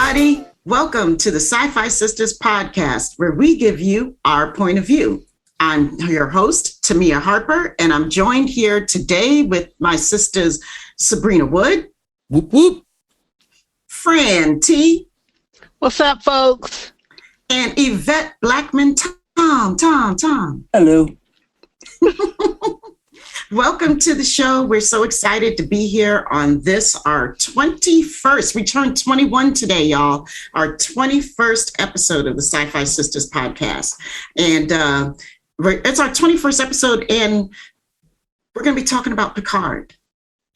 everybody. Welcome to the SyFy Sistas podcast, where we give you our point of view. I'm your host, Tamia Harper, and I'm joined here today with my sisters, Sabrina Wood. Whoop, whoop. Fran T. What's up, folks? And Yvette Blackman Tom. Hello. Welcome to the show. We're so excited to be here on this, our 21st. We turned 21 today, y'all. Our 21st episode of the SyFy Sistas podcast. And it's our 21st episode, and we're going to be talking about Picard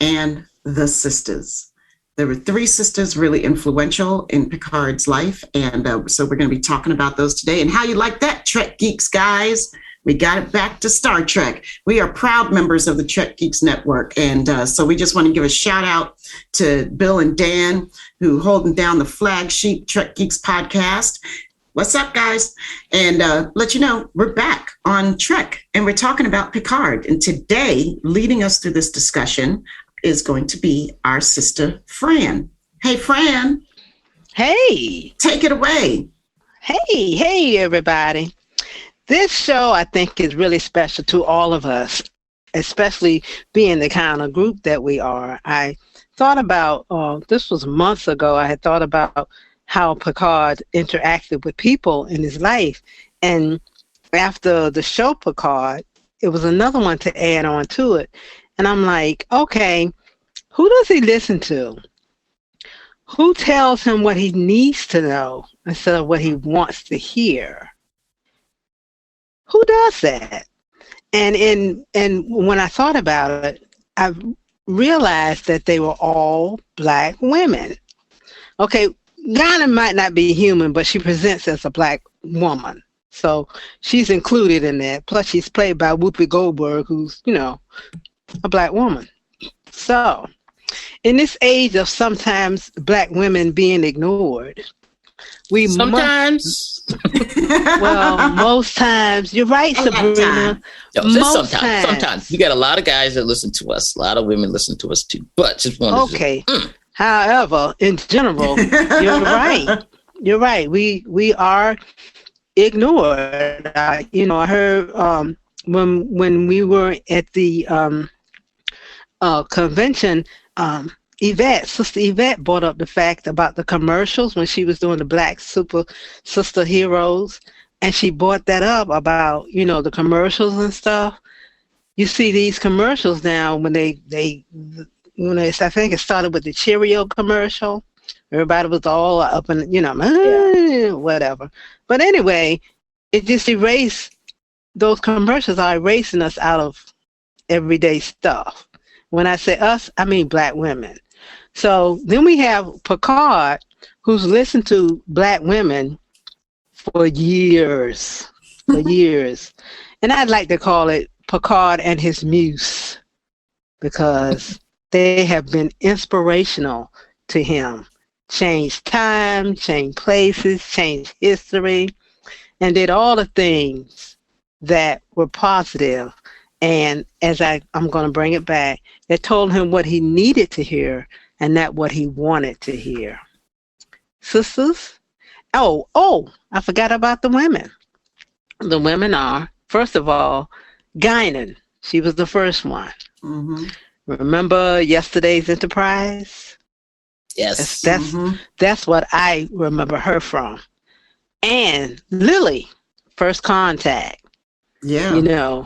and the sisters. There were 3 sisters really influential in Picard's life, and so we're going to be talking about those today. And how you like that, Trek Geeks, guys? We got it back to Star Trek. We are proud members of the Trek Geeks Network, and so we just want to give a shout out to Bill and Dan, who holding down the flagship Trek Geeks podcast. What's up, guys? And let you know, we're back on Trek, and we're talking about Picard. And today, leading us through this discussion is going to be our sister, Fran. Hey, Fran. Hey. Take it away. Hey, everybody. This show, I think, is really special to all of us, especially being the kind of group that we are. I thought about, this was months ago, I had thought about how Picard interacted with people in his life. And after the show Picard, it was another one to add on to it. And I'm like, okay, who does he listen to? Who tells him what he needs to know instead of what he wants to hear? Who does that? And when I thought about it, I realized that they were all Black women. Okay, Guinan might not be human, but she presents as a Black woman. So she's included in that. Plus, she's played by Whoopi Goldberg, who's, a Black woman. So, in this age of sometimes Black women being ignored, sometimes. Most times. You're right, Sabrina. Sometimes. You got a lot of guys that listen to us. A lot of women listen to us too. But just wanted to. However, in general, you're right. You're right. We are ignored. I heard when we were at the convention, Sister Yvette brought up the fact about the commercials when she was doing the Black Super Sister Heroes, and she brought that up about, the commercials and stuff. You see these commercials now when I think it started with the Cheerio commercial. Everybody was all up and, whatever. But anyway, it just those commercials are erasing us out of everyday stuff. When I say us, I mean Black women. So then we have Picard, who's listened to Black women for years. And I'd like to call it Picard and his muse, because they have been inspirational to him. Changed time, changed places, changed history, and did all the things that were positive. And as I'm going to bring it back, they told him what he needed to hear and not what he wanted to hear. Sisters? Oh, I forgot about the women. The women are, first of all, Guinan. She was the first one. Mm-hmm. Remember Yesterday's Enterprise? Yes. That's what I remember her from. And Lily, First Contact. Yeah.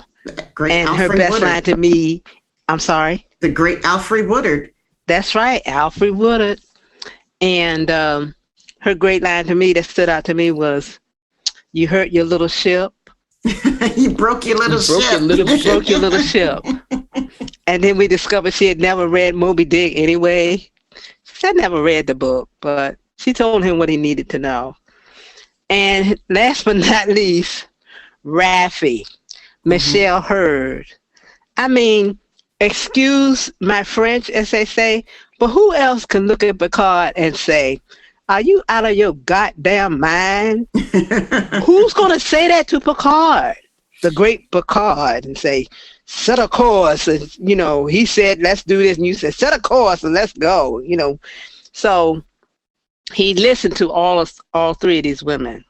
Great and Alfred her best Woodard. line to me, I'm sorry? The great Alfred Woodard. That's right, Alfred Woodard. And her great line to me that stood out to me was, "You hurt your little ship." You broke your little ship. You broke your little ship. And then we discovered she had never read Moby Dick anyway. She had never read the book, but she told him what he needed to know. And last but not least, Raffi. Michelle Hurd. I mean, excuse my French, as they say, but who else can look at Picard and say, "Are you out of your goddamn mind?" Who's going to say that to Picard, the great Picard, and say, "Set a course," and, he said, "Let's do this," and you said, "Set a course and let's go," So he listened to all three of these women,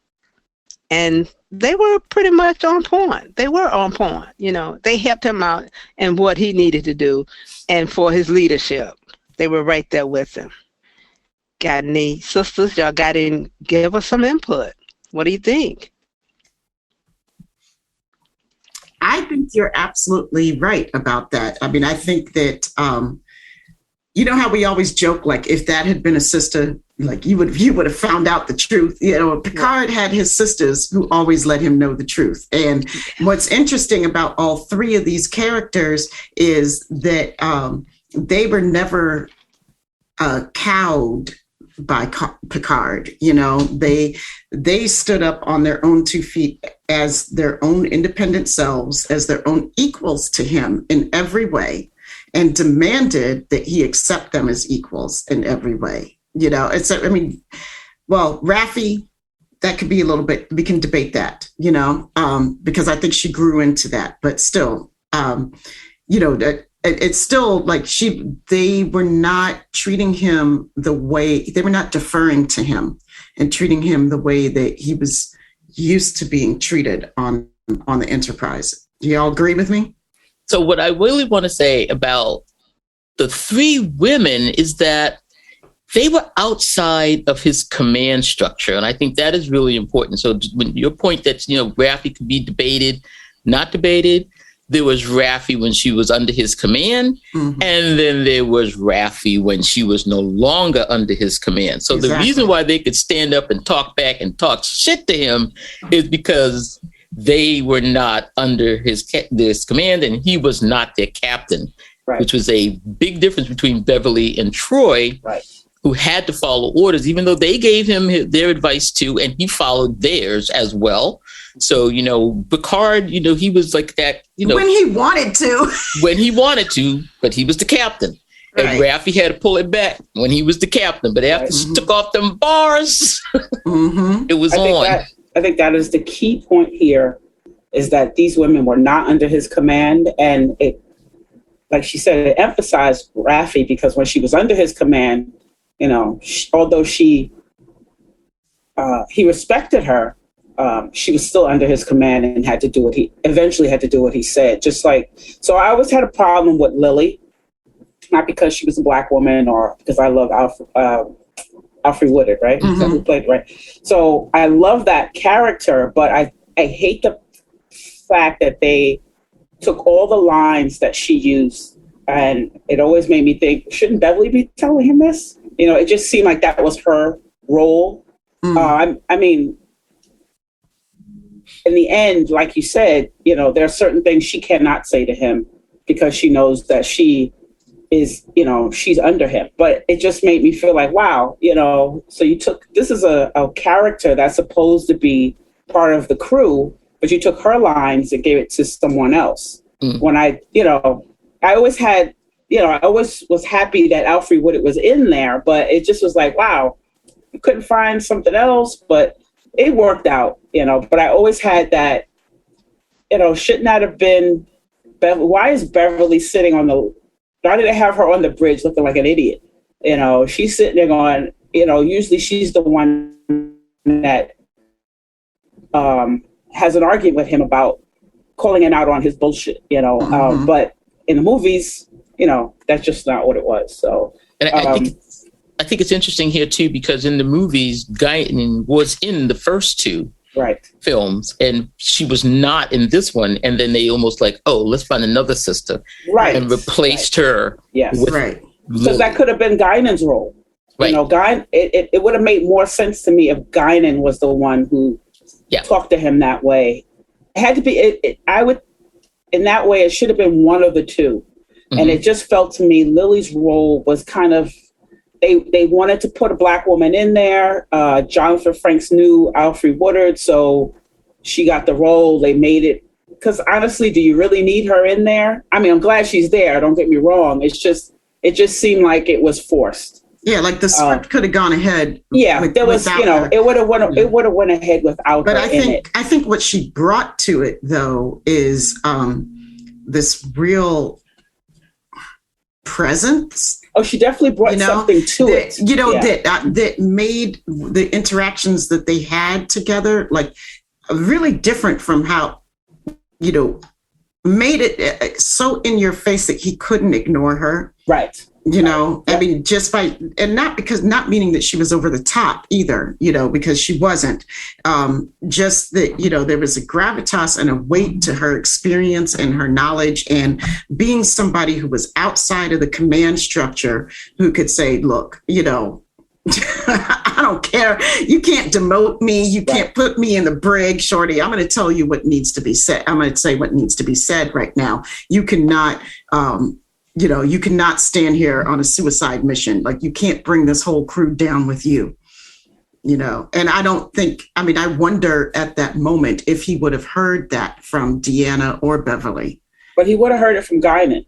and they were pretty much on point. They were on point. They helped him out in what he needed to do, and for his leadership, they were right there with him. Got any sisters? Y'all got in? Give us some input. What do you think? I think you're absolutely right about that. I mean, I think that, you know how we always joke, like, if that had been a sister, like, you would have found out the truth. Picard had his sisters who always let him know the truth. And what's interesting about all three of these characters is that they were never cowed by Picard. They stood up on their own 2 feet as their own independent selves, as their own equals to him in every way, and demanded that he accept them as equals in every way. Raffi, that could be a little bit, we can debate that, because I think she grew into that, but still, it's still like they were not treating him the way, they were not deferring to him and treating him the way that he was used to being treated on the Enterprise. Do y'all agree with me? So what I really want to say about the three women is that they were outside of his command structure. And I think that is really important. So when your point that, Raffi could be debated, not debated, there was Raffi when she was under his command, and then there was Raffi when she was no longer under his command. So the reason why they could stand up and talk back and talk shit to him is because they were not under his command, and he was not their captain, which was a big difference between Beverly and Troy, who had to follow orders, even though they gave him their advice too, and he followed theirs as well. So, Picard, he was like that, when he wanted to. When he wanted to, but he was the captain. And Raffi had to pull it back when he was the captain. But after she took off them bars, it was on. I think that is the key point here, is that these women were not under his command. And it, like she said, it emphasized Raffi, because when she was under his command, although he respected her, she was still under his command and eventually had to do what he said. So I always had a problem with Lily, not because she was a Black woman or because I love Alfre Woodard, right? Who played, right? So I love that character, but I hate the fact that they took all the lines that she used, and it always made me think, shouldn't Beverly be telling him this? It just seemed like that was her role. I mean, in the end, like you said, there are certain things she cannot say to him because she knows that she is, she's under him. But it just made me feel like, wow, so this is a character that's supposed to be part of the crew, but you took her lines and gave it to someone else. When I always had, I always was happy that Alfre Woodard was in there, but it just was like, wow, you couldn't find something else, but it worked out, but I always had that, shouldn't that have been, why is Beverly sitting why did they have her on the bridge looking like an idiot? She's sitting there going, usually she's the one that has an argument with him about calling him out on his bullshit, but in the movies, that's just not what it was. So, and I think it's interesting here too, because in the movies, Guinan was in the first two films, and she was not in this one. And then they almost like, oh, let's find another sister, and replaced her. Yes, with because that could have been Guinan's role. It would have made more sense to me if Guinan was the one who talked to him that way. It had to be. In that way, it should have been one of the two. And it just felt to me Lily's role was kind of. They wanted to put a Black woman in there. Jonathan Frakes knew Alfre Woodard, so she got the role. They made it, because honestly, do you really need her in there? I mean, I'm glad she's there. Don't get me wrong. It just seemed like it was forced. Yeah, like the script could have gone ahead. Yeah, there was, it would have went. It would have went ahead without her in it. I think what she brought to it though is this real presence Oh, she definitely brought something to it. That made the interactions that they had together like really different from how, made it so in your face that he couldn't ignore her. Right. I mean, just by, and not meaning that she was over the top either, because she wasn't. Just that, there was a gravitas and a weight to her experience and her knowledge, and being somebody who was outside of the command structure, who could say, look, I don't care. You can't demote me. You can't put me in the brig, shorty. I'm going to tell you what needs to be said. I'm going to say what needs to be said right now. You cannot, you cannot stand here on a suicide mission. Like, you can't bring this whole crew down with you, and I wonder at that moment if he would have heard that from Deanna or Beverly. But he would have heard it from Guinan.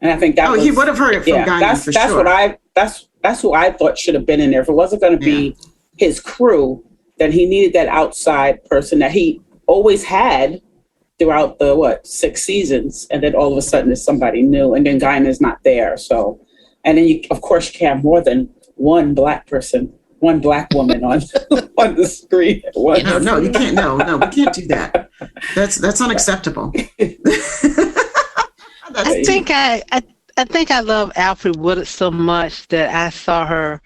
And I think he would have heard it from Guinan for sure. That's who I thought should have been in there. If it wasn't going to be his crew, then he needed that outside person that he always had throughout the 6 seasons, and then all of a sudden there's somebody new, and then Guinan's not there. So, and then you can't have more than one black person, one black woman on on the screen. No, you can't. No, we can't do that. That's unacceptable. I think I love Alfred Woodard so much that I saw her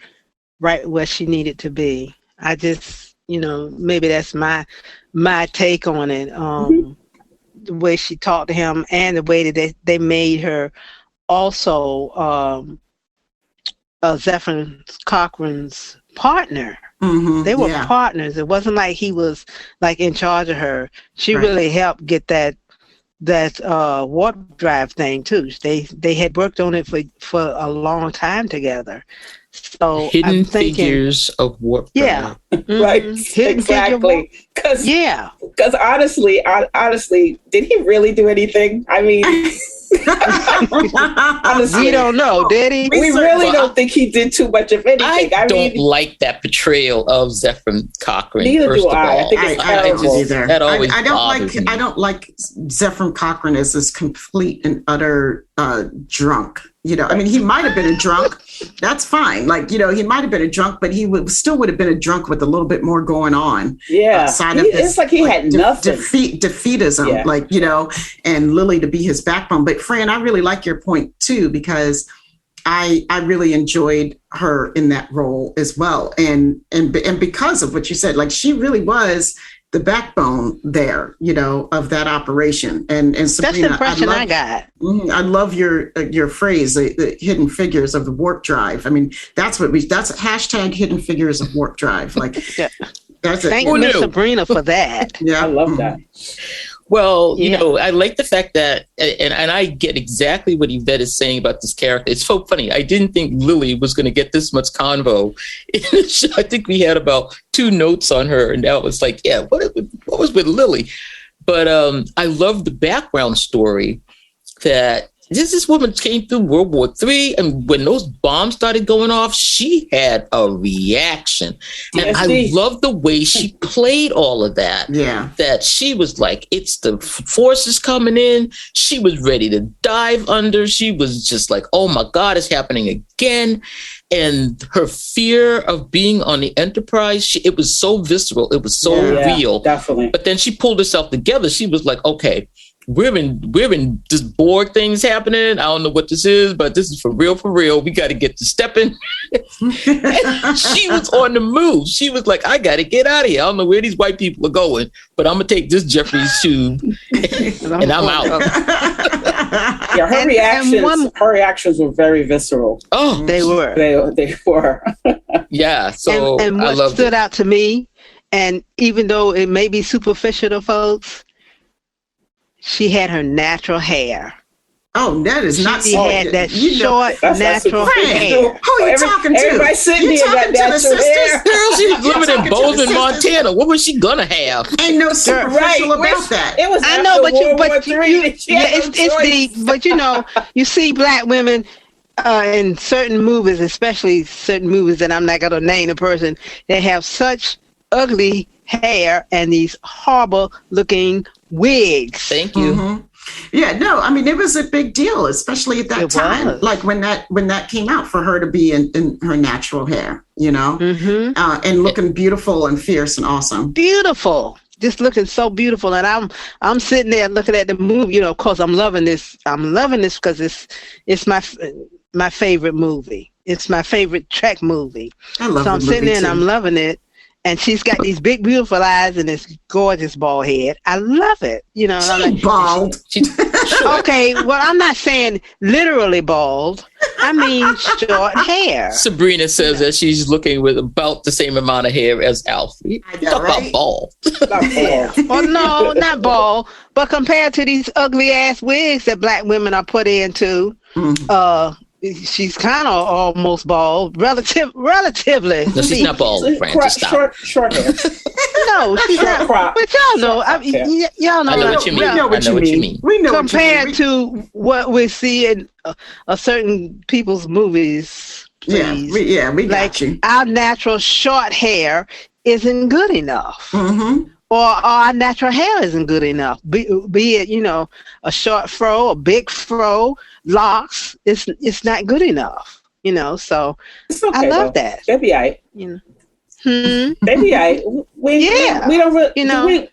right where she needed to be. I just, maybe that's my take on it. The way she talked to him and the way that they made her also Zephyr Cochrane's partner. Mm-hmm, they were partners. It wasn't like he was like in charge of her. She really helped get that warp drive thing too. They had worked on it for a long time together. So hidden figures of warp drive. Yeah. Mm-hmm. Right. Exactly. Because honestly, did he really do anything? I mean, honestly, we don't know, did he? We really don't think he did too much of anything. I don't like that portrayal of Zephyr Cochrane. Neither do I. I think it's terrible. That always bothers me. I don't like Zephyr Cochrane as this complete and utter drunk. I mean, he might have been a drunk. That's fine. Like, he might have been a drunk, but he still would have been a drunk with a little bit more going on. Yeah. Outside of this, it's like he had nothing. Defeatism, and Lily to be his backbone. But Fran, I really like your point too, because I really enjoyed her in that role as well. And because of what you said, like, she really was the backbone there, of that operation. And Sabrina, that's the impression I got. I love your phrase, the hidden figures of the warp drive. I mean, that's hashtag hidden figures of warp drive. Like, that's it. Thank you, Sabrina, for that. Yeah, I love that. Well, I like the fact that, and I get exactly what Yvette is saying about this character. It's so funny. I didn't think Lily was going to get this much convo in the show. I think we had about 2 notes on her, and that was like, what was with Lily? But I love the background story that this woman came through World War III, and when those bombs started going off, she had a reaction. And I love the way she played all of that. Yeah. That she was like, it's the forces coming in. She was ready to dive under. She was just like, oh my God, it's happening again. And her fear of being on the Enterprise, it was so visceral. It was so real. Definitely. But then she pulled herself together. She was like, okay, we're in this Borg things happening. I don't know what this is, but this is for real, for real. We got to get to stepping. She was on the move. She was like, I got to get out of here. I don't know where these white people are going, but I'm going to take this Jeffrey's tube and I'm out. Yeah, her reactions were very visceral. Oh, they were. They were. Yeah. So and what stood out to me, and even though it may be superficial to folks, she had her natural hair. Oh, that is not. She had that short, natural hair. Who are you talking to? Everybody sitting here got natural hair. Girl, she was living in Bozeman, Montana. What was she gonna have? Ain't no superficial about that. It was. I know, but you see black women in certain movies, especially certain movies that I'm not gonna name the person. They have such ugly hair and these horrible looking wigs. Thank you. Mm-hmm. Yeah, no, I mean, it was a big deal, especially at that time. Was. Like when that came out, for her to be in her natural hair, and looking beautiful and fierce and awesome. Beautiful. Just looking so beautiful. And I'm sitting there looking at the movie, of course I'm loving this. I'm loving this because it's my favorite movie. It's my favorite Trek movie. I love it. So I'm sitting there and I'm loving it. And she's got these big, beautiful eyes and this gorgeous bald head. I love it. She's bald. Okay, well, I'm not saying literally bald. I mean short hair. Sabrina says that she's looking with about the same amount of hair as Alfie. Talk about bald. Yeah. Well, no, not bald. But compared to these ugly ass wigs that black women are put into, she's kind of almost bald, relatively. No, she's not bald, Fran. Short hair. No, she's not. Crop. But y'all know. Y'all know. I know what you mean. We know what you mean. We know compared to what we see in certain people's movies. Please. Yeah, we got you. Our natural short hair isn't good enough. Mm-hmm. Or our natural hair isn't good enough. Be it, a short fro, a big fro, locks. It's not good enough. So it's okay, I love that. They'll be all right. They'll be all right. We don't really,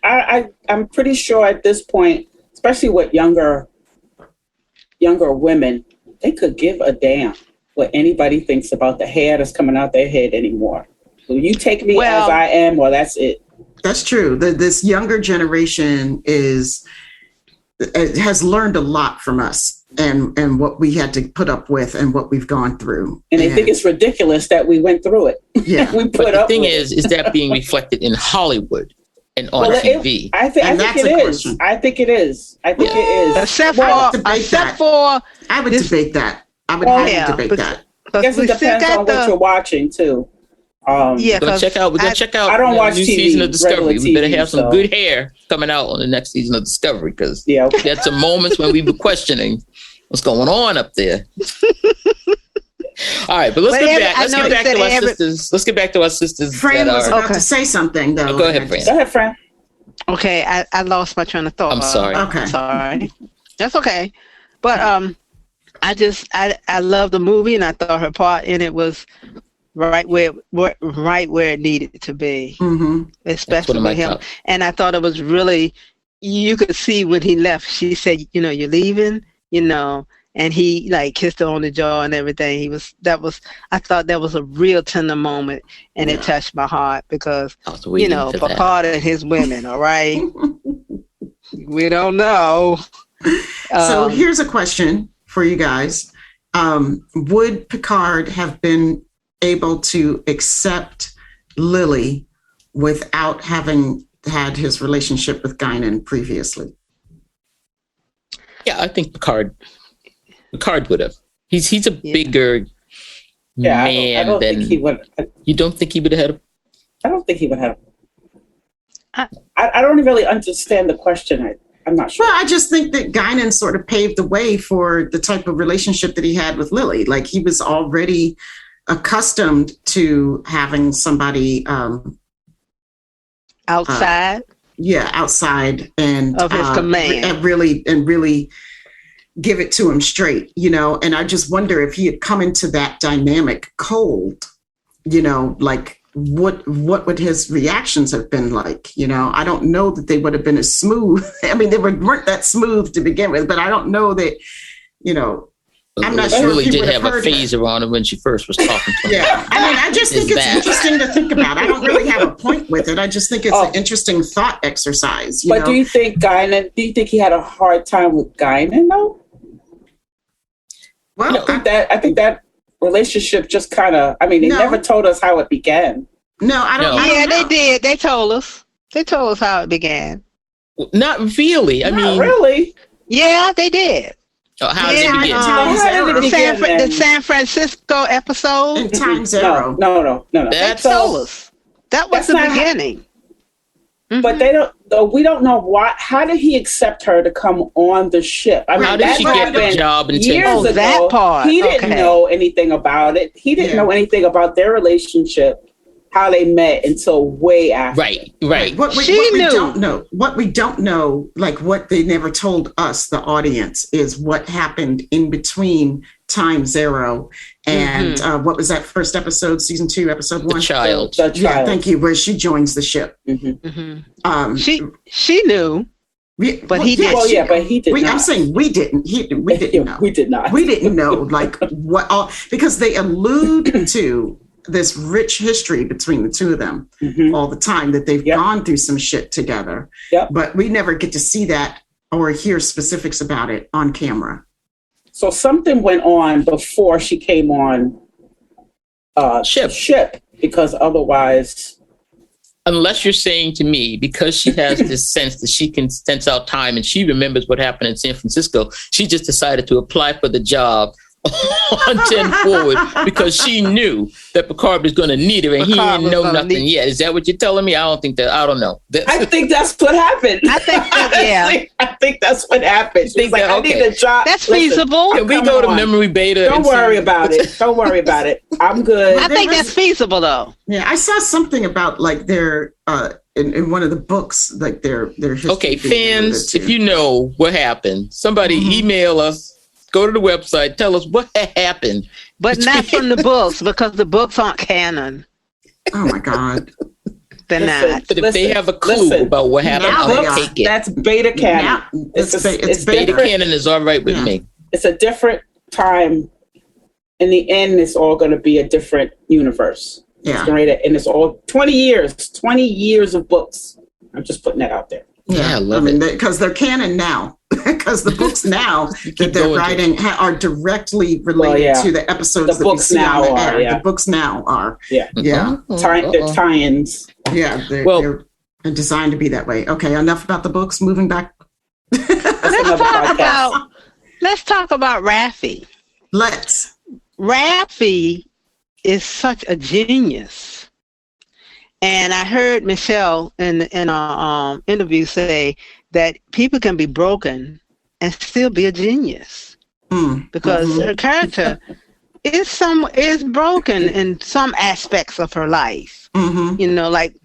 I'm pretty sure at this point, especially with younger women, they could give a damn what anybody thinks about the hair that's coming out their head anymore. So you take me as I am, well, that's it. That's true. This younger generation has learned a lot from us and what we had to put up with and what we've gone through. And they think it's ridiculous that we went through it. Yeah. We put but up the thing with is that being reflected in Hollywood and on TV? I think it is. I think it is. Except for I would debate that. I would debate that. I guess it depends on what you're watching too. We're gonna check out. I don't watch new TV, season of Discovery. TV, We better have some good hair coming out on the next season of Discovery because we had some moments when we were questioning what's going on up there. All right, but let's get back. Let's get back to our sisters. Let's get back to our sisters. Fran was about to say something though. Go ahead, Fran. Go ahead, Fran. Okay, I lost my train of thought. I'm sorry. Okay, sorry. That's okay. But I love the movie and I thought her part in it was right where it needed to be, especially with him. And I thought it was really, you could see when he left. She said, "You're leaving," and he kissed her on the jaw and everything. I thought that was a real tender moment, and it touched my heart because Picard and his women. All right, we don't know. So here's a question for you guys: would Picard have been able to accept Lily without having had his relationship with Guinan previously? Yeah, I think Picard would have. He's a bigger man I don't than think he would. You don't think he would have? I don't think he would have. I don't really understand the question. I'm not sure. Well, I just think that Guinan sort of paved the way for the type of relationship that he had with Lily. Like he was already accustomed to having somebody outside and of his command and really give it to him straight, and I just wonder if he had come into that dynamic cold, what would his reactions have been like? I don't know that they would have been as smooth. I mean, they weren't that smooth to begin with, but I don't know that, I'm not sure. Really did have a phaser on her when she first was talking to him. Yeah, I mean, I just think it's interesting to think about. I don't really have a point with it. I just think it's an interesting thought exercise. But do you think he had a hard time with Guinan though? Well, I think that relationship just kind of. I mean, they never told us how it began. No, I don't. Yeah, they did. They told us. They told us how it began. Not really. Not really. Yeah, they did. How did it begin? The San Francisco episode? In Time Zero. No. They told us. That was the beginning. But we don't know why. How did he accept her to come on the ship? I mean, how did she get the job in years ago? That part. He didn't know anything about it. He didn't know anything about their relationship how they met until way after. Right. What we don't know, like what they never told us, the audience, is what happened in between Time Zero and what was that first episode, season 2, episode 1? The child. Yeah, thank you. Where she joins the ship. She knew. But he did. Well, yeah, but he did not. I'm saying we didn't. We didn't know. We did not. We didn't know, like, what all, because they allude to this rich history between the two of them all the time, that they've gone through some shit together. But we never get to see that or hear specifics about it on camera. So something went on before she came on ship, because otherwise... Unless you're saying to me, because she has this sense that she can sense out time and she remembers what happened in San Francisco, she just decided to apply for the job on 10 forward because she knew that Picard was going to need her and he didn't know nothing yet. Is that what you're telling me? I don't know. I think that's what happened. I think that's what happened. She's like, I need a job. That's feasible. Can we go to memory beta? Don't worry about it. Don't worry about it. I'm good. I think that's feasible, though. Yeah, I saw something about like their in one of the books, like their history. Okay, fans, if you know what happened, somebody email us. Go to the website. Tell us what happened. But not from the books, because the books aren't canon. Oh, my God. They're not. But if they have a clue about what happened, I'll take it. That's beta canon. It's beta canon is all right with me. It's a different time. In the end, it's all going to be a different universe. Yeah. And it's all 20 years of books. I'm just putting that out there. Yeah, I love it. Because they're canon now. Because the books now that they're writing are directly related to the episodes that we see on the air. The books now are. Yeah. They're tie-ins. Yeah, they're designed to be that way. Okay, enough about the books. Moving back. Let's talk about Raffi. Raffi is such a genius. And I heard Michelle in an interview say that people can be broken and still be a genius, because her character is broken in some aspects of her life. You know, like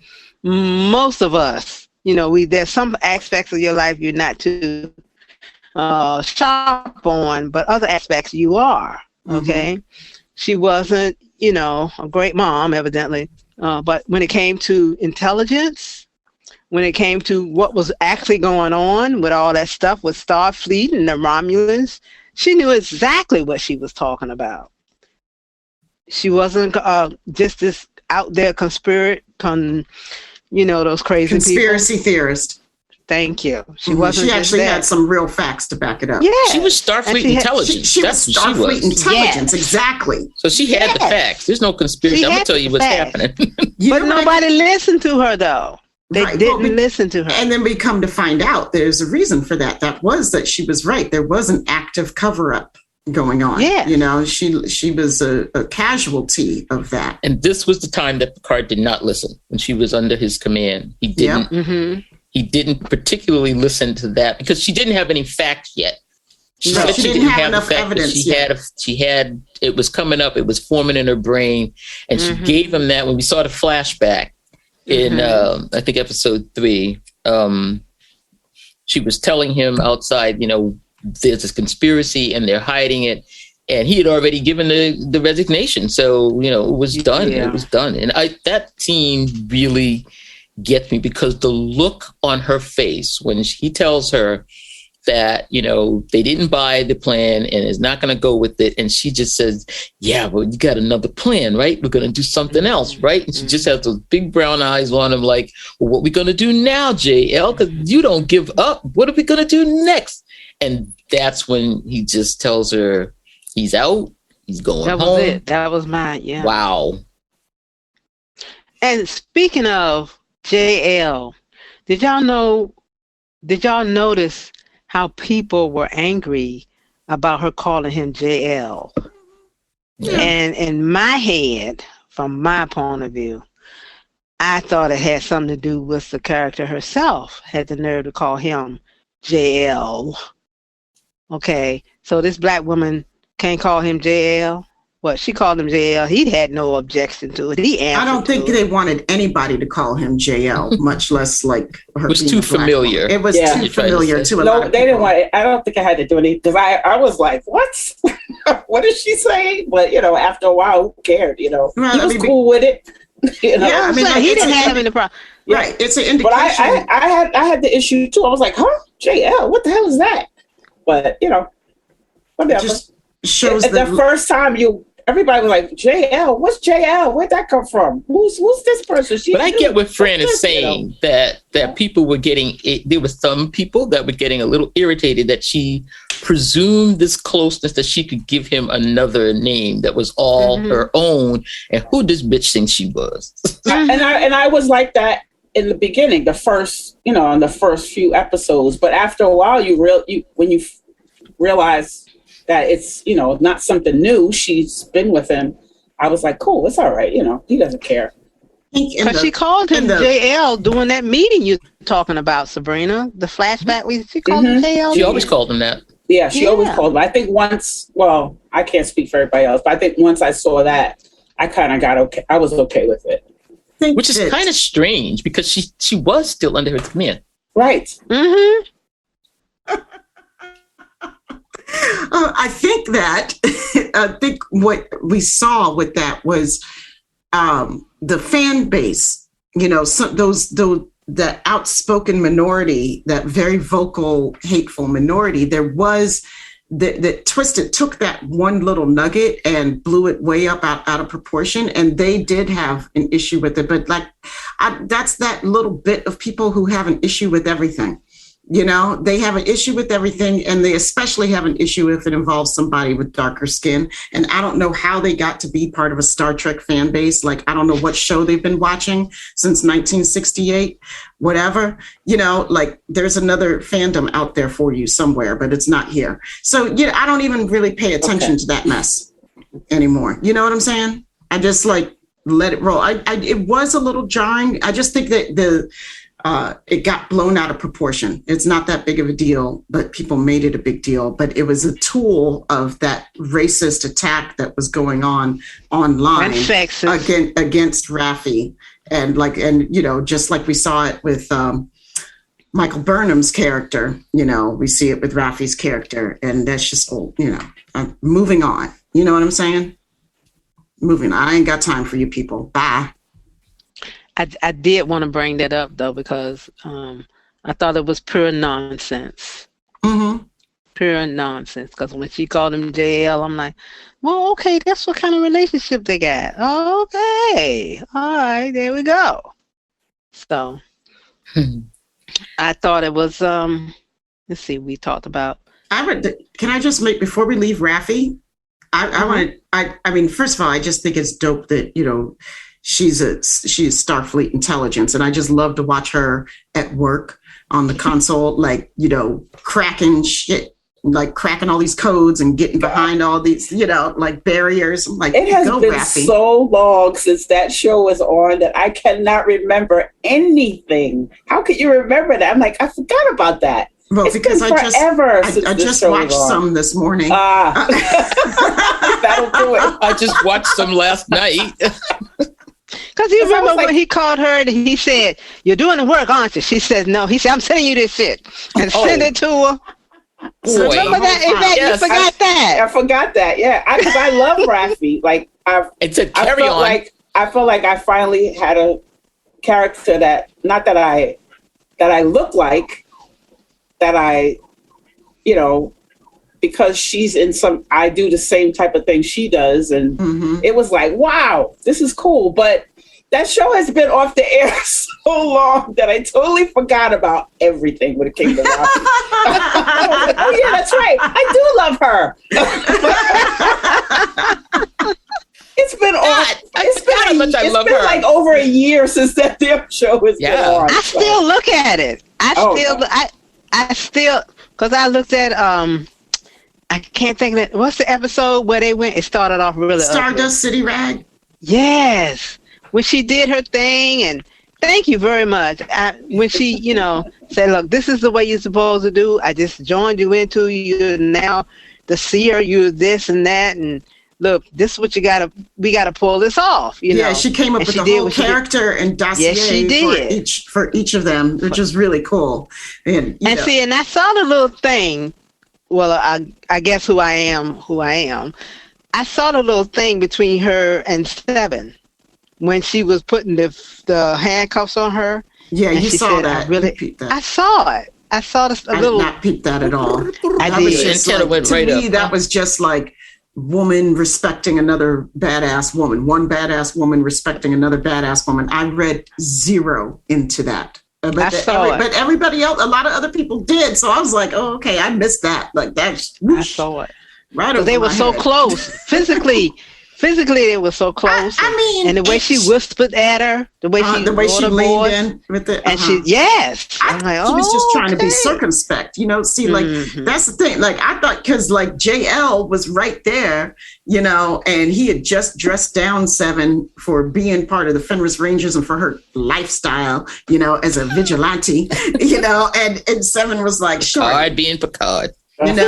most of us. You know, there's some aspects of your life you're not too sharp on, but other aspects you are. Okay, she wasn't, a great mom, evidently. But when it came to intelligence, when it came to what was actually going on with all that stuff with Starfleet and the Romulans, she knew exactly what she was talking about. She wasn't just this out there those crazy conspiracy theorist. Thank you. She wasn't. She actually had some real facts to back it up. Yeah, she was Starfleet intelligence. She was Starfleet intelligence, exactly. So she had the facts. There's no conspiracy. I'm gonna tell you what's happening. But nobody listened to her, though. They didn't listen to her. And then we come to find out there's a reason for that. That was that she was right. There was an active cover-up going on. Yeah. She was a casualty of that. And this was the time that Picard did not listen when she was under his command. He didn't. Mm-hmm. He didn't particularly listen to that because she didn't have any facts yet. She didn't have enough evidence. She had. It was coming up. It was forming in her brain, and she gave him that when we saw the flashback in I think episode 3. She was telling him outside, there's this conspiracy and they're hiding it, and he had already given the resignation. So it was done. Yeah. It was done, and that scene really gets me because the look on her face when he tells her that, they didn't buy the plan and is not going to go with it. And she just says, yeah, well, you got another plan, right? We're going to do something else, right? And she just has those big brown eyes on him like, well, what are we going to do now, JL? Because you don't give up. What are we going to do next? And that's when he just tells her he's out. He's going home. That was it. That was mine, yeah. Wow. And speaking of JL, did y'all notice how people were angry about her calling him JL? Yeah. And in my head, from my point of view, I thought it had something to do with the character herself, had the nerve to call him JL. Okay, so this black woman can't call him JL? what she called him JL. He had no objection to it. He answered. I don't think they wanted anybody to call him JL, much less like her. It was too familiar. It was too familiar to a lot of people. They didn't want it. I don't think I had to do anything because I was like, what? What is she saying? But after a while, who cared? He was cool with it. Yeah, he didn't have any problem. Right, it's an indication. But I had the issue too. I was like, huh, JL, what the hell is that? But whatever. It just shows the first time everybody was like, JL, what's JL? Where'd that come from? Who's this person? But I get what Fran is saying, that people were getting, there were some people that were getting a little irritated that she presumed this closeness that she could give him another name that was all her own. And who this bitch thinks she was? And I was like that in the beginning, in the first few episodes. But after a while, when you realize that it's, not something new. She's been with him. I was like, cool, it's all right. He doesn't care. Because she called him JL during that meeting you're talking about, Sabrina. The flashback, she called him JL. She always called him that. Yeah, she always called him. I think once, well, I can't speak for everybody else, but I think once I saw that, I kind of got okay. I was okay with it. Which is kind of strange because she was still under his command. Right. Mm-hmm. I think what we saw with that was the fan base, the outspoken minority, that very vocal, hateful minority. There was that Twisted took that one little nugget and blew it way up out of proportion, and they did have an issue with it. But that's that little bit of people who have an issue with everything. They have an issue with everything, and they especially have an issue if it involves somebody with darker skin. And I don't know how they got to be part of a Star Trek fan base. I don't know what show they've been watching since 1968, whatever. There's another fandom out there for you somewhere, but it's not here. So, I don't even really pay attention to that mess anymore. You know what I'm saying? I just let it roll. It was a little jarring. I just think that it got blown out of proportion. It's not that big of a deal, but people made it a big deal. But it was a tool of that racist attack that was going on online against Raffi. And just like we saw it with Michael Burnham's character, we see it with Raffi's character. And that's just, moving on. You know what I'm saying? Moving on. I ain't got time for you people. Bye. I did want to bring that up, though, because I thought it was pure nonsense. Mm-hmm. Pure nonsense. Because when she called him JL, I'm like, well, okay, that's what kind of relationship they got. Okay. All right, there we go. So I thought it was, let's see, we talked about. Can I just make, before we leave Raffi, I mean, first of all, I just think it's dope that, she's Starfleet intelligence. And I just love to watch her at work on the console, cracking shit, cracking all these codes and getting behind all these, barriers. I'm like, it has been Raffi. So long since that show was on that I cannot remember anything. How could you remember that? I'm like, I forgot about that. Well, it's because I just watched some this morning. That'll do it. I just watched some last night. Because you remember when he called her and he said, "You're doing the work, aren't you?" She said, "No." He said, "I'm sending you this shit," and send it to her. So remember that? Yvette, you forgot that. I forgot that. Yeah, because I love Raffi. I felt like I finally had a character that not that I look like, that I, because she's in I do the same type of thing she does. And It was like, wow, this is cool. But that show has been off the air so long that I totally forgot about everything when it came to Raffi. I was like, oh yeah, that's right. I do love her. It's been like over a year since that damn show has been on. I still look at it. I still, because I looked at, I can't think of it. What's the episode where they went? It started off really Stardust City Rag. Yes. When she did her thing, and thank you very much. When she, said, look, this is the way you're supposed to do. I just joined you into you now, the seer, you're this and that. And look, this is what we gotta pull this off. You know? She came up with the whole character and dossier for each of them, which is really cool. And I saw the little thing. Well, I guess who I am. I saw the little thing between her and Seven when she was putting the handcuffs on her. Yeah, you saw that. I saw it. I saw this I did not peep that at all. I did. That was just like woman respecting another badass woman. One badass woman respecting another badass woman. I read zero into that. But everybody else, a lot of other people did. So I was like, oh, okay, I missed that. Like that's I saw it. Right over they were my so head. close. Physically, they were so close. I mean, and the way she whispered at her, the way she leaned in with it, and she, I'm like, she was just trying to be circumspect, See, like that's the thing. Like I thought, because like JL was right there, and he had just dressed down Seven for being part of the Fenris Rangers and for her lifestyle, as a vigilante, and Seven was like, sure, Picard being Picard. And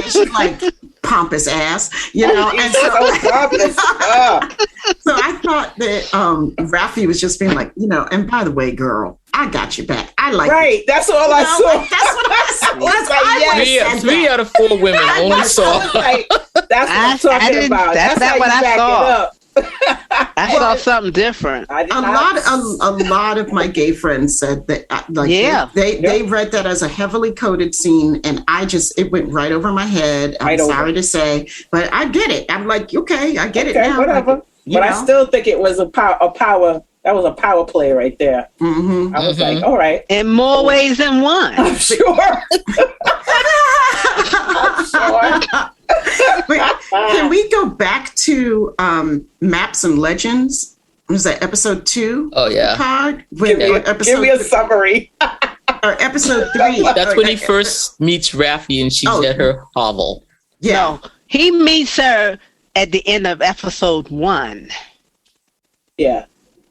she's like pompous ass, and so I thought that Raffi was just being like, and by the way, girl, I got your back. I like right. It. That's all I saw. Like, that's what I saw. Three out of 4 women only saw. Right. That's what I'm talking about. That's not what I saw. I saw something different. A lot of my gay friends said that, they read that as a heavily coded scene, and it went right over my head. I'm sorry to say, but I get it. I'm like, okay, I get it now. Whatever. But I still think it was a power. That was a power play right there. Mm-hmm. I was like, all right. In more ways than one. I'm sure. I'm sure. Can we go back to Maps and Legends? Was that episode 2? Oh yeah. Picard? Give me a summary. Or episode 3. That's when he first meets Raffi and she's at her hovel. Yeah. No, he meets her at the end of episode 1. Yeah.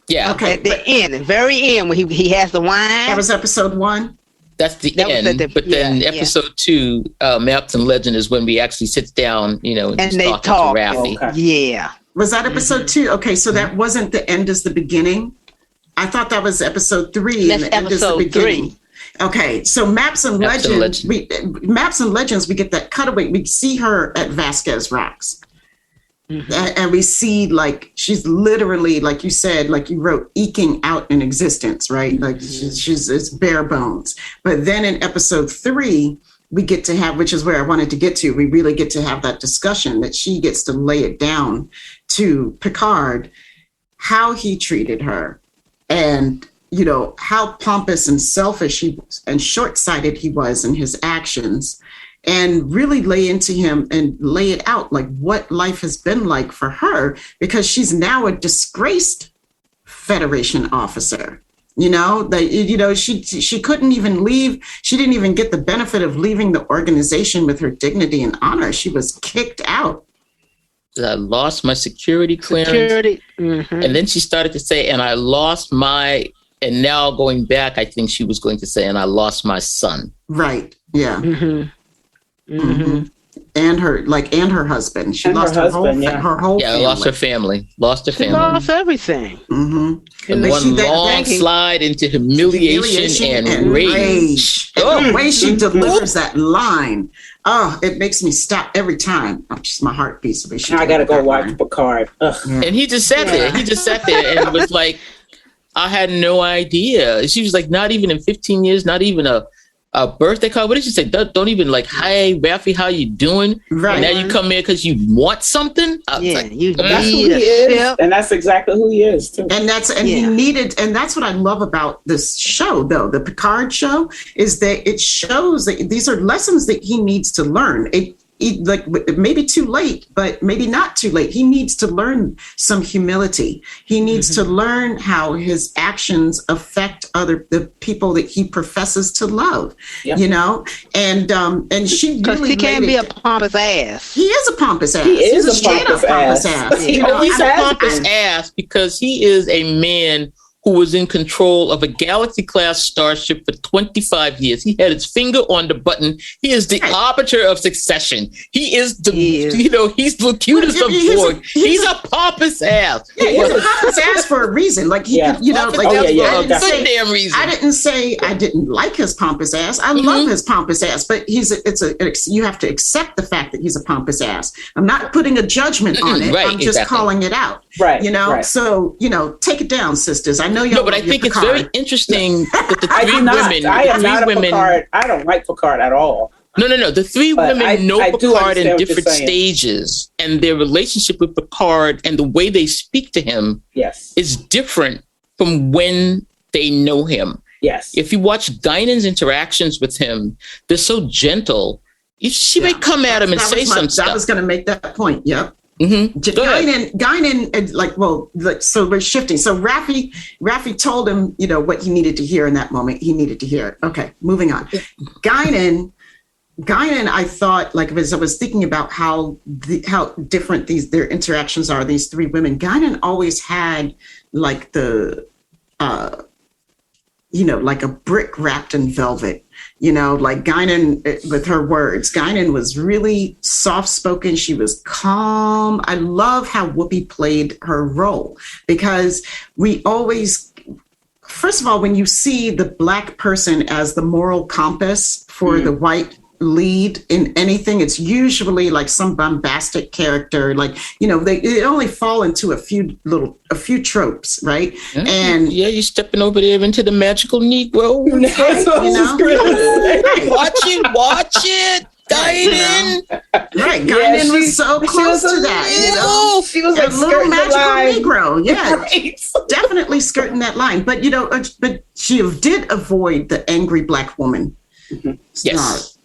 Yeah. Okay. At the end, very end, when he has the wine. That was episode 1. That's the end. Then episode 2, Maps and Legend, is when we actually sit down, and they talk to Raffi. Okay. Yeah. Was that episode 2? Okay, so that wasn't the end is the beginning. I thought that was episode 3. That's and the end is the beginning. 3. Okay, so Maps and Legends, we get that cutaway. We see her at Vasquez Rocks. Mm-hmm. And we see, like, she's literally, like you said, like you wrote, eking out an existence, right? Like she's it's bare bones. But then in episode 3, we get to have, which is where I wanted to get to, we really get to have that discussion that she gets to lay it down to Picard, how he treated her and, how pompous and selfish he was and short-sighted he was in his actions. And really lay into him and lay it out, like what life has been like for her, because she's now a disgraced Federation officer. She couldn't even leave. She didn't even get the benefit of leaving the organization with her dignity and honor. She was kicked out. I lost my security clearance. And then she started to say, and I lost and now going back, I think she was going to say, and I lost my son. Right. Yeah. And her husband. She lost her whole family. Lost her family. She lost everything. And one long slide into humiliation and rage. The way she delivers that line. Oh, it makes me stop every time. Just my heart beats. I gotta go watch Picard. And he just sat there. He just sat there and was like, I had no idea. She was like, not even in 15 years, not even a birthday card. What did she say? Don't even like, hi, Raffi, how you doing? Right. And now you come here because you want something? That's who he is. And that's exactly who he is, too. And that's what I love about this show, though, the Picard show, is that it shows that these are lessons that he needs to learn. Like maybe too late, but maybe not too late. He needs to learn some humility. He needs to learn how his actions affect the people that he professes to love. Yep. And she really, he can't be a pompous ass. He is a pompous ass. He is a pompous ass. He's a pompous ass because he is a man who was in control of a Galaxy-class starship for 25 years. He had his finger on the button. He is the Arbiter of Succession. He's the cutest of Borg. He's a pompous ass. Yeah, he's a pompous ass for a reason. Like, I didn't say I didn't like his pompous ass. I love his pompous ass, but you have to accept the fact that he's a pompous ass. I'm not putting a judgment on it. I'm just calling it out. Right. So, take it down, sisters. I know y'all. No, but I think it's very interesting that the three women. I am not a Picard. I don't like Picard at all. No. The three women know Picard in different stages, and their relationship with Picard and the way they speak to him is different from when they know him. Yes. If you watch Guinan's interactions with him, they're so gentle. She may come at him and say some stuff. I was going to make that point. Yep. Mm-hmm. Guinan, so we're shifting. So Raffi told him, what he needed to hear in that moment. He needed to hear it. Okay, moving on. Guinan, I thought, as I was thinking about how different their interactions are, these three women, Guinan always had like a brick wrapped in velvet. Like Guinan with her words. Guinan was really soft-spoken. She was calm. I love how Whoopi played her role because we always, first of all, when you see the Black person as the moral compass for the white lead in anything, it's usually like some bombastic character, they only fall into a few tropes, right? And you're stepping over there into the magical Negro. Watch it, Guinan. Right, Guinan was so close to that. She was a little magical Negro. Yeah, right. Definitely skirting that line. But but she did avoid the angry Black woman.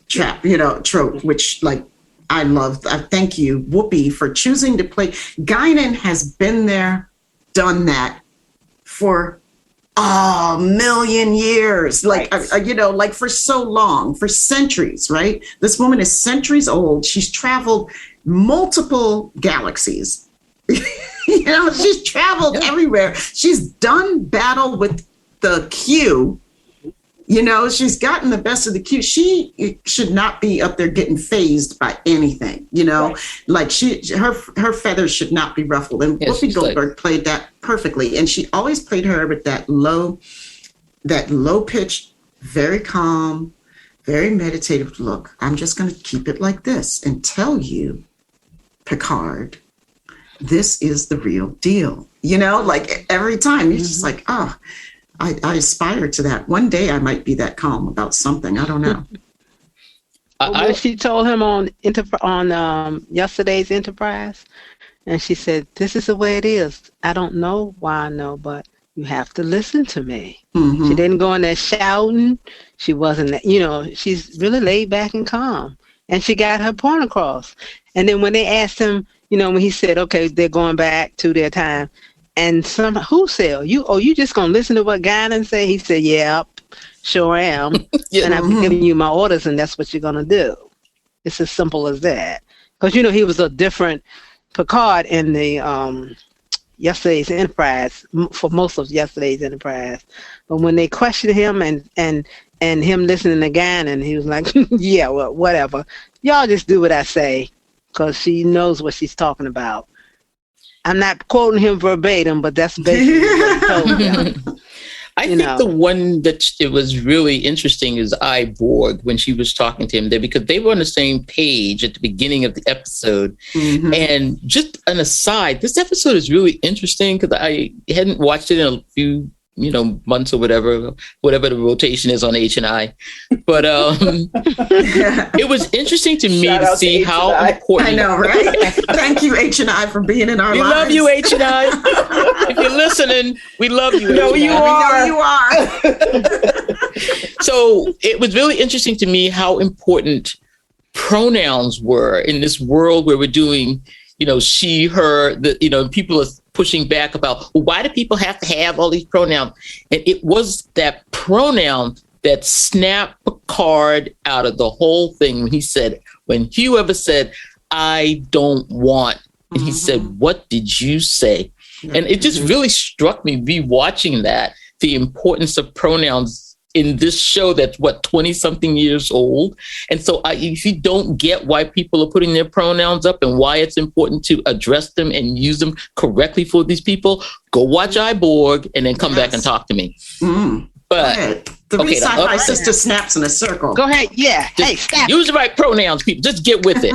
Trope, which I love. Thank you, Whoopi, for choosing to play. Guinan has been there, done that for a million years, for so long, for centuries, right? This woman is centuries old. She's traveled multiple galaxies. She's traveled everywhere. She's done battle with the Q. She's gotten the best of the Q. She should not be up there getting phased by anything, her feathers should not be ruffled. And Whoopi Goldberg played that perfectly. And she always played her with that low pitched, very calm, very meditative look. I'm just going to keep it like this and tell you, Picard, this is the real deal. Every time you're just like, oh, I aspire to that. One day I might be that calm about something. I don't know. She told him on yesterday's Enterprise, and she said, "This is the way it is. I don't know why I know, but you have to listen to me." Mm-hmm. She didn't go in there shouting. She wasn't, she's really laid back and calm, and she got her point across. And then when they asked him, when he said, "Okay, they're going back to their time." And who said, you just gonna listen to what Guinan say? He said, "Yeah, sure am." And I've given you my orders, and that's what you're gonna do. It's as simple as that. Because he was a different Picard in the yesterday's Enterprise, for most of yesterday's Enterprise. But when they questioned him and him listening to Guinan, he was like, "Yeah, well, whatever. Y'all just do what I say," because she knows what she's talking about. I'm not quoting him verbatim, but that's basically what he told him. I think the one that it was really interesting is Borg when she was talking to him there, because they were on the same page at the beginning of the episode. Mm-hmm. And just an aside, this episode is really interesting because I hadn't watched it in a few months or whatever the rotation is on H&I. But it was interesting to me to see how important. I know, right? Thank you, H&I, for being in our lives. We love you, H&I. If you're listening, we love you. We know you are. So it was really interesting to me how important pronouns were in this world where we're doing, she, her, people are pushing back about, well, why do people have to have all these pronouns? And it was that pronoun that snapped Picard out of the whole thing when Hugh ever said, "I don't want," and he said, "What did you say?" And it just really struck me rewatching that, the importance of pronouns in this show that's 20-something years old. And so if you don't get why people are putting their pronouns up and why it's important to address them and use them correctly for these people, go watch iBorg and then come back and talk to me. But the SyFy Sister snaps in a circle. Go ahead. Yeah. Hey, snap. Use the right pronouns, people. Just get with it.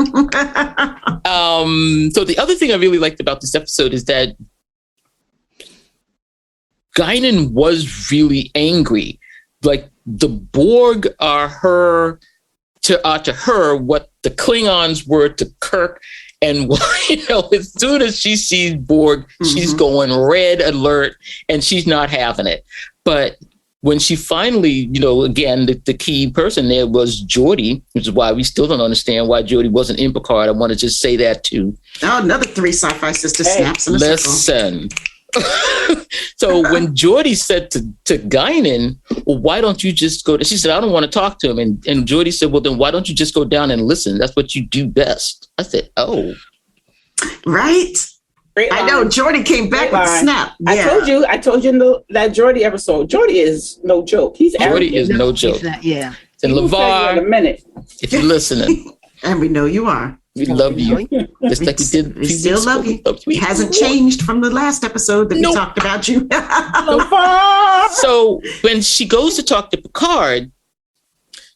So the other thing I really liked about this episode is that Guinan was really angry. Like the Borg are to her what the Klingons were to Kirk. And as soon as she sees Borg, she's going red alert and she's not having it. But when she finally, again, the key person there was Geordi, which is why we still don't understand why Geordi wasn't in Picard. I want to just say that too. Oh, another 3 SyFy Sisters snaps in a circle. Listen. So when Geordi said to Guinan, well, why don't you just go? She said, I don't want to talk to him. And Geordi said, well, then why don't you just go down and listen? That's what you do best. I said, oh. Right. I know. Geordi came back with a snap. Yeah. I told you in that Geordi episode, Geordi is no joke. Geordi is no joke. Yeah. And LeVar, in a minute. If you're listening. And we know you are. We love you. Just like we did. We still love you. It hasn't changed from the last episode that we talked about you. So when she goes to talk to Picard,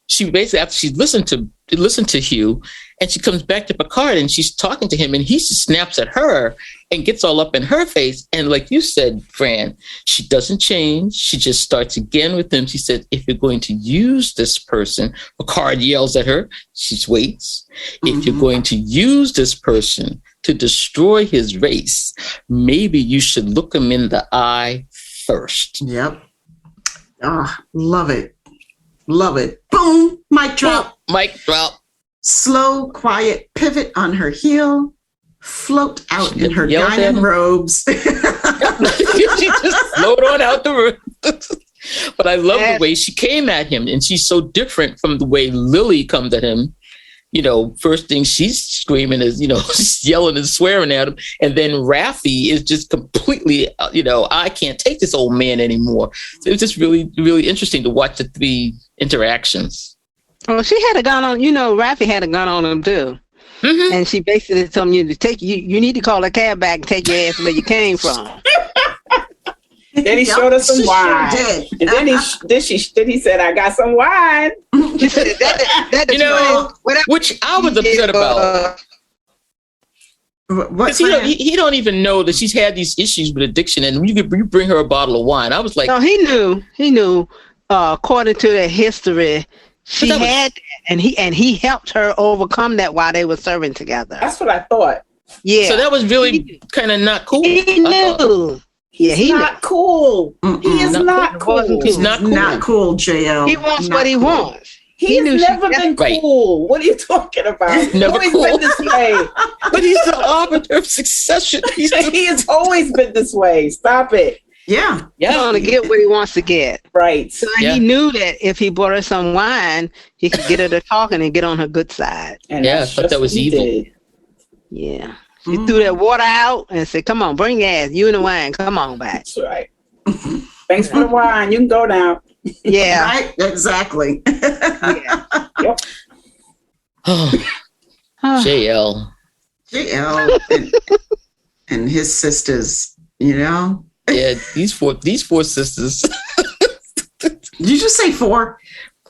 she basically, after she's listened to Hugh, and she comes back to Picard and she's talking to him and he snaps at her and gets all up in her face. And like you said, Fran, she doesn't change. She just starts again with him. She said, if you're going to use this person, Picard yells at her. She waits. If you're going to use this person to destroy his race, maybe you should look him in the eye first. Yep. Oh, love it. Love it. Boom. Mic drop. Mic drop. Slow, quiet pivot on her heel. Float out in her Guinan robes. She just float on out the room. But I love the way she came at him. And she's so different from the way Lily comes at him. First thing she's screaming is, she's yelling and swearing at him. And then Raffi is just completely, I can't take this old man anymore. So it was just really, really interesting to watch the 3 interactions. Well, she had a gun on, Raffi had a gun on him too. And she basically told me you need to call a cab back and take your ass where you came from. Then he showed us some wine. Sure and then he said, I got some wine. Which I was upset about. Because he don't even know that she's had these issues with addiction, and you bring her a bottle of wine. I was like, no, he knew. According to the history, she had, and he helped her overcome that while they were serving together. That's what I thought. Yeah. So that was really kind of not cool. He knew. He's not cool. He is not cool. He's not cool. Not cool, JL. He wants what he wants. He's never been cool. What are you talking about? He's never cool. Been this way. But he's the Arbiter of Succession. He has always been this way. Stop it. Yeah. He's going to get what he wants to get. Right. So he knew that if he bought her some wine, he could get her to talking and get on her good side. And I thought that was evil. Did. Yeah. She threw that water out and said, come on, bring your ass. You and the wine. Come on back. That's right. Thanks for the wine. You can go now. Yeah. Right? Exactly. Yeah. Yep. JL and his sisters, Yeah, these four sisters. Did you just say 4?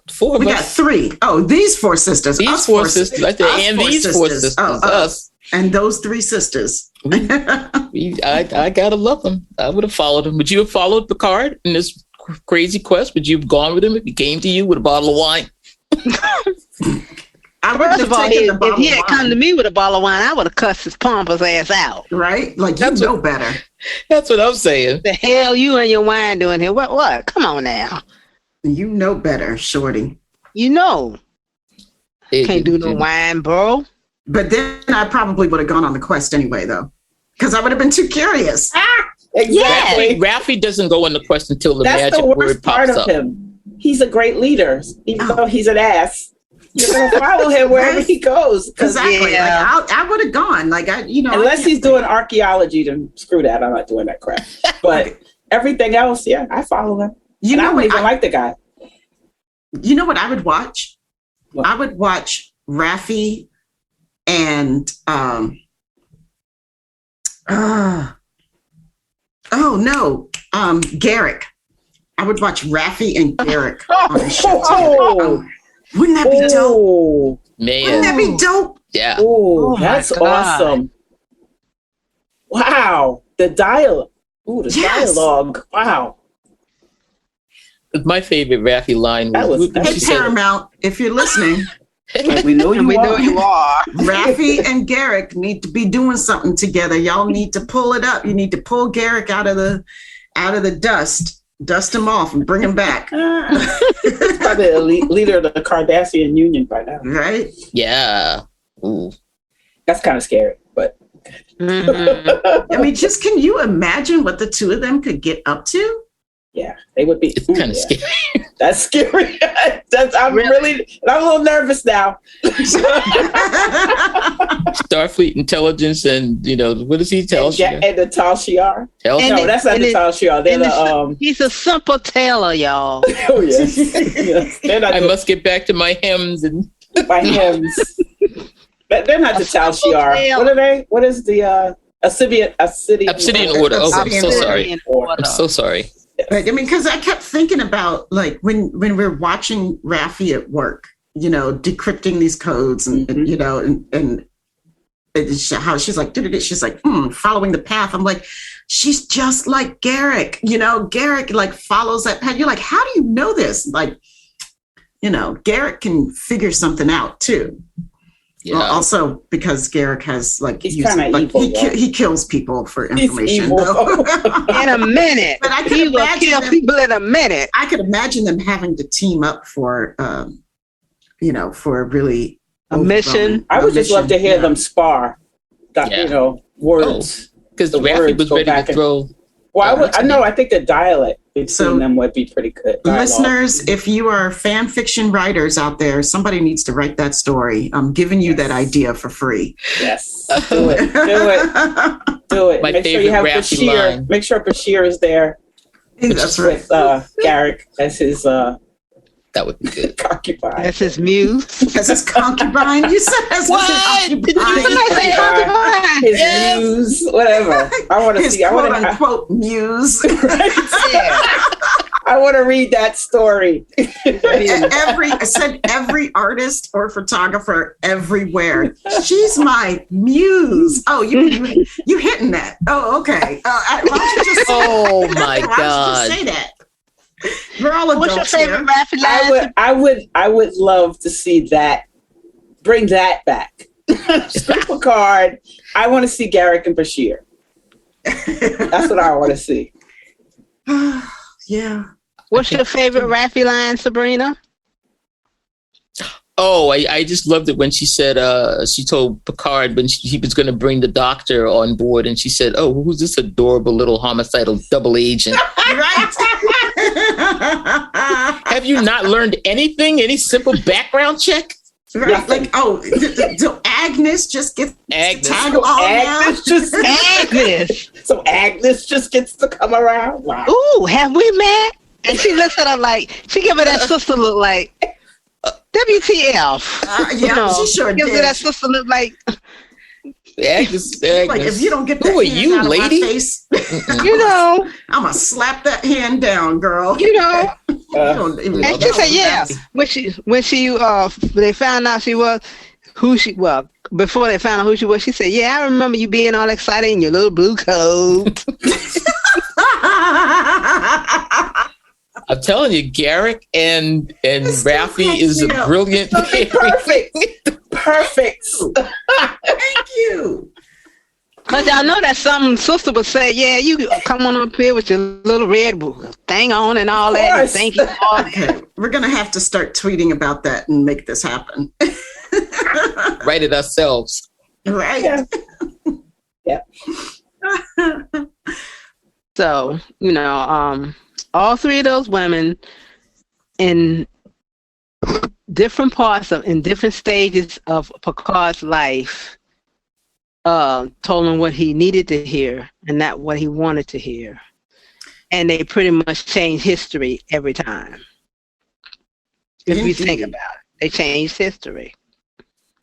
4 of we us. got 3. Oh, these 4 sisters. These 4 sisters. And these 4 sisters. Us. And those 3 sisters. I gotta love them. I would have followed him. Would you have followed Picard in this crazy quest? Would you have gone with him if he came to you with a bottle of wine? I would have taken the bottle if he had come to me with a bottle of wine, I would have cussed his pompous ass out. Right? Like, you know better. That's what I'm saying. The hell you and your wine doing here? What? Come on now. You know better, shorty. You know. Can't do no wine, bro. But then I probably would have gone on the quest anyway, though. Because I would have been too curious. Exactly. Raffi doesn't go on the quest until the That's magic the worst word part pops of up. him. He's a great leader, even though he's an ass. You're gonna follow him wherever he goes. Exactly. Yeah. Like I would have gone. Like unless he's doing archaeology, then screw that. I'm not doing that crap. But everything else, yeah, I follow him. I don't even like the guy. You know what I would watch? What? I would watch Raffi and Garrick. I would watch Raffi and Garrick on the show. Wouldn't that be dope? Man. Wouldn't that be dope? Yeah. Oh, that's awesome. Wow. The dialogue. Ooh, the dialogue. Wow. My favorite Raffi line was hey, Paramount, if you're listening. We know you are. Raffi and Garrick need to be doing something together. Y'all need to pull it up. You need to pull Garrick out of the dust him off and bring him back. He's probably the leader of the Cardassian Union by now. Right? Yeah. Ooh. That's kind of scary, but. I mean, just can you imagine what the two of them could get up to? Yeah, they would be. It's kind of scary. That's scary. I'm a little nervous now. Starfleet intelligence, and what does he tell you? And the Tal Shiar. No, that's not the Tal Shiar. They're he's a simple tailor, y'all. Oh yes. I must get back to my hymns and my hymns. They're not the Tal Shiar. What are they? What is the Obsidian Order? Oh, I'm so sorry. I'm so sorry. Like, I mean, because I kept thinking about like when we're watching Raffi at work, decrypting these codes and how she's like, she's like, following the path. I'm like, she's just like Garrick. Garrick like follows that path. You're like, how do you know this? Like, Garrick can figure something out too. Yeah. Well, also because Garrick has he's kind of evil. He kills people for information. In a minute, but I he will kill people in a minute. I could imagine them having to team up for, for really a mission. I would just love to hear them spar. Words because Raffi was ready to throw. Well, I think the dialect between them would be pretty good. Listeners, if you are fan fiction writers out there, somebody needs to write that story. I'm giving you that idea for free. Yes. Do it. My Make sure you have Bashir. Make sure Bashir is there. That's right. With Garrick as his that would be good. Concubine. That's his muse. That's his concubine. You said that's what? His concubine. His muse. Whatever. I want to see. I want unquote muse. Right? Yeah. I want to read that story. Every artist or photographer everywhere. She's my muse. Oh, you hitting that? Oh, okay. Why don't you just? Oh my God! Why don't you just say that? We're all adults. What's your favorite Raffi line? I would love to see that. Bring that back. Script Picard. I want to see Garrick and Bashir. That's what I want to see. Yeah. What's your favorite Raffi line, Sabrina? Oh, I just loved it when she said, she told Picard when he was going to bring the doctor on board, and she said, "Oh, who's this adorable little homicidal double agent?" Right. Have you not learned anything? Any simple background check? Right. Like, so Agnes just gets to tag along now. So Agnes just gets to come around. Wow. Ooh, have we met? And she looks at her like, she give her that sister look like, WTF. She sure gives did. her that sister look like. Agnes. Like, if you don't get that Who are hand you, out lady? of my face, I'm gonna slap that hand down, girl. And she said, yeah. When they found out she was who she was, before they found out who she was, she said, yeah, I remember you being all excited in your little blue coat. I'm telling you, Garrick and Raffi is a brilliant. Perfect. Thank you. But y'all know that some sister would say, yeah, you come on up here with your little red thing on and all that. And thank you. Okay, we're going to have to start tweeting about that and make this happen. Write it ourselves. Right. Yeah. So, all three of those women in different parts of in different stages of Picard's life, told him what he needed to hear and not what he wanted to hear. And they pretty much changed history every time. If you think about it, they changed history.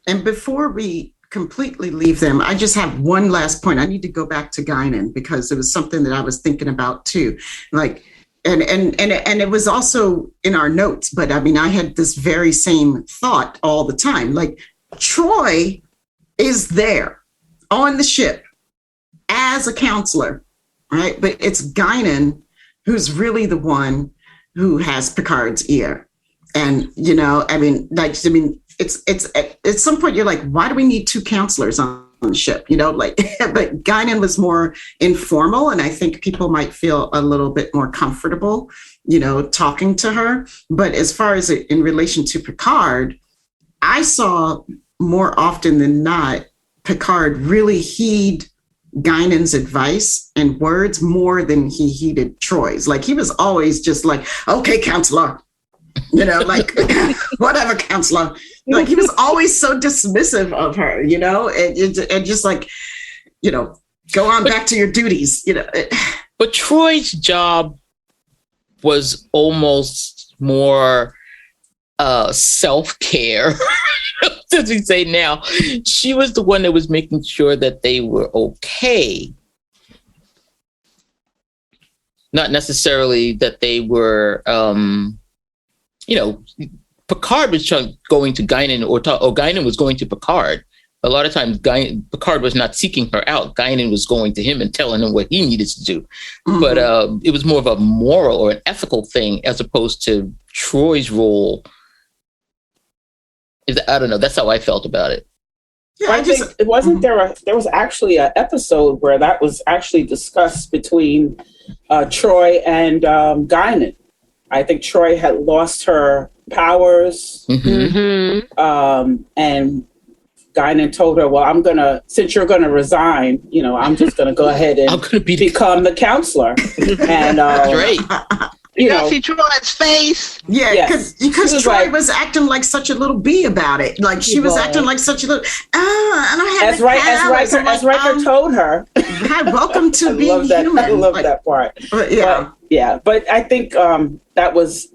And before we completely leave them, I just have one last point. I need to go back to Guinan because it was something that I was thinking about too. Like, and it was also in our notes, but I mean, I had this very same thought all the time. Like, Troy is there on the ship as a counselor, right? But it's Guinan who's really the one who has Picard's ear. And, you know, it's at some point you're like, why do we need two counselors on the ship? You know, like, but Guinan was more informal, and I think people might feel a little bit more comfortable, you know, talking to her. But as far as in relation to Picard, I saw more often than not, Picard really heed Guinan's advice and words more than he heeded Troy's. Like, he was always just like, okay, counselor, you know, like, whatever, counselor. Like, he was always so dismissive of her, you know, and just like, you know, go on back to your duties, you know. But Troy's job was almost more self-care. As we say now, she was the one that was making sure that they were okay. Not necessarily that they were, you know, Picard was going to Guinan, or Guinan was going to Picard. A lot of times, Picard was not seeking her out. Guinan was going to him and telling him what he needed to do. Mm-hmm. But it was more of a moral or an ethical thing as opposed to Troy's role. I don't know. That's how I felt about it. Yeah, I think it wasn't there. There was actually an episode where that was actually discussed between Troy and Guinan. I think Troy had lost her powers, and Guinan told her, "Well, since you're gonna resign, you know, I'm just gonna go ahead and become the counselor." And great. You know, see Troy's face. Yeah, because Troy was acting like such a little bee about it. Like, she was acting like such a little. I don't have as Riker told her. Welcome to being human. I love that part. But I think that was.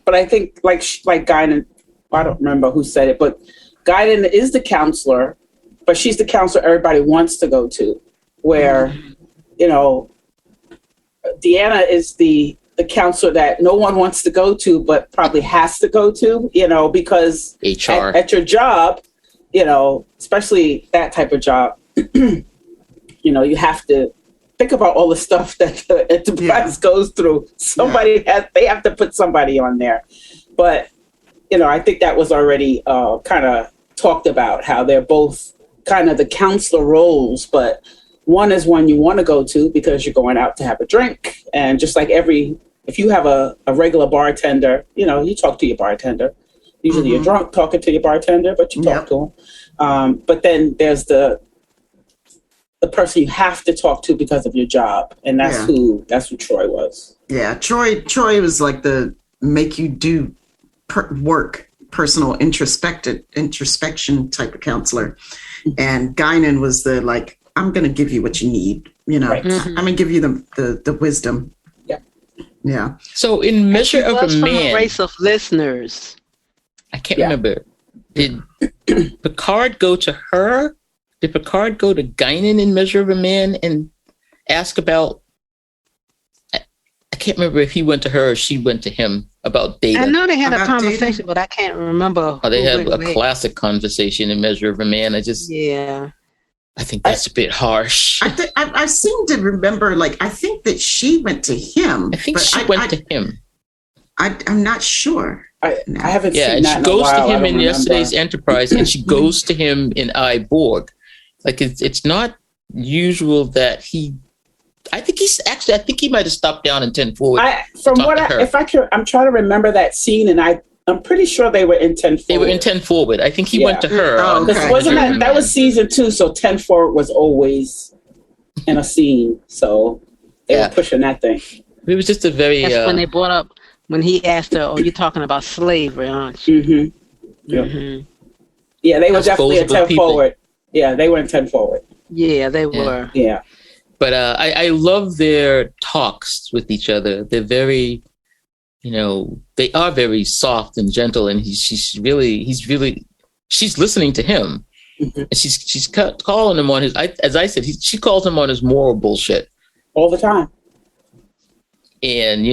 But I think like Guinan, I don't remember who said it, but Guinan is the counselor, but she's the counselor everybody wants to go to. Where, you know, Deanna is the counselor that no one wants to go to, but probably has to go to, you know, because HR at your job, you know, especially that type of job, you know, you have to think about all the stuff that the enterprise goes through. They have to put somebody on there. But, you know, I think that was already kind of talked about, how they're both kind of the counselor roles, but one is one you want to go to because you're going out to have a drink. And just like if you have a regular bartender, you know, you talk to your bartender. Usually you're drunk talking to your bartender, but you talk to him. But then there's the person you have to talk to because of your job. And that's who Troy was. Yeah, Troy was like the make you do work, personal introspection type of counselor. And Guinan was the like, I'm going to give you what you need. You know, I'm going to give you the wisdom. Yeah. So in Measure of a Man, a race of listeners. I can't remember. Did Picard go to her? Did Picard go to Guinan in Measure of a Man and ask about? I can't remember if he went to her or she went to him about data. I know they had a conversation, data? But I can't remember. Oh, they had a classic conversation in Measure of a Man. I think that's a bit harsh. I seem to remember, like, I think that she went to him. I think she went to him. I'm not sure. I haven't seen that. Yeah, and she goes to him in yesterday's Enterprise, and she goes to him in Borg. Like, it's not usual that he. I think he might have stopped down in 10 forward. I'm trying to remember that scene, and I'm pretty sure they were in 10 forward. They were in 10 forward. I think he went to her. Wasn't that was season 2, so 10 forward was always in a scene. So they were pushing that thing. It was just a very... That's when they brought up, when he asked her, "Oh, you're talking about slavery, aren't you?" Mm-hmm. Yeah, they were definitely a 10 people. forward. Yeah, they were in 10 forward. Yeah, they were. Yeah. But I love their talks with each other. They're very, they are very soft and gentle, and she's listening to him, and she's calling him on his. As I said, she calls him on his moral bullshit all the time. And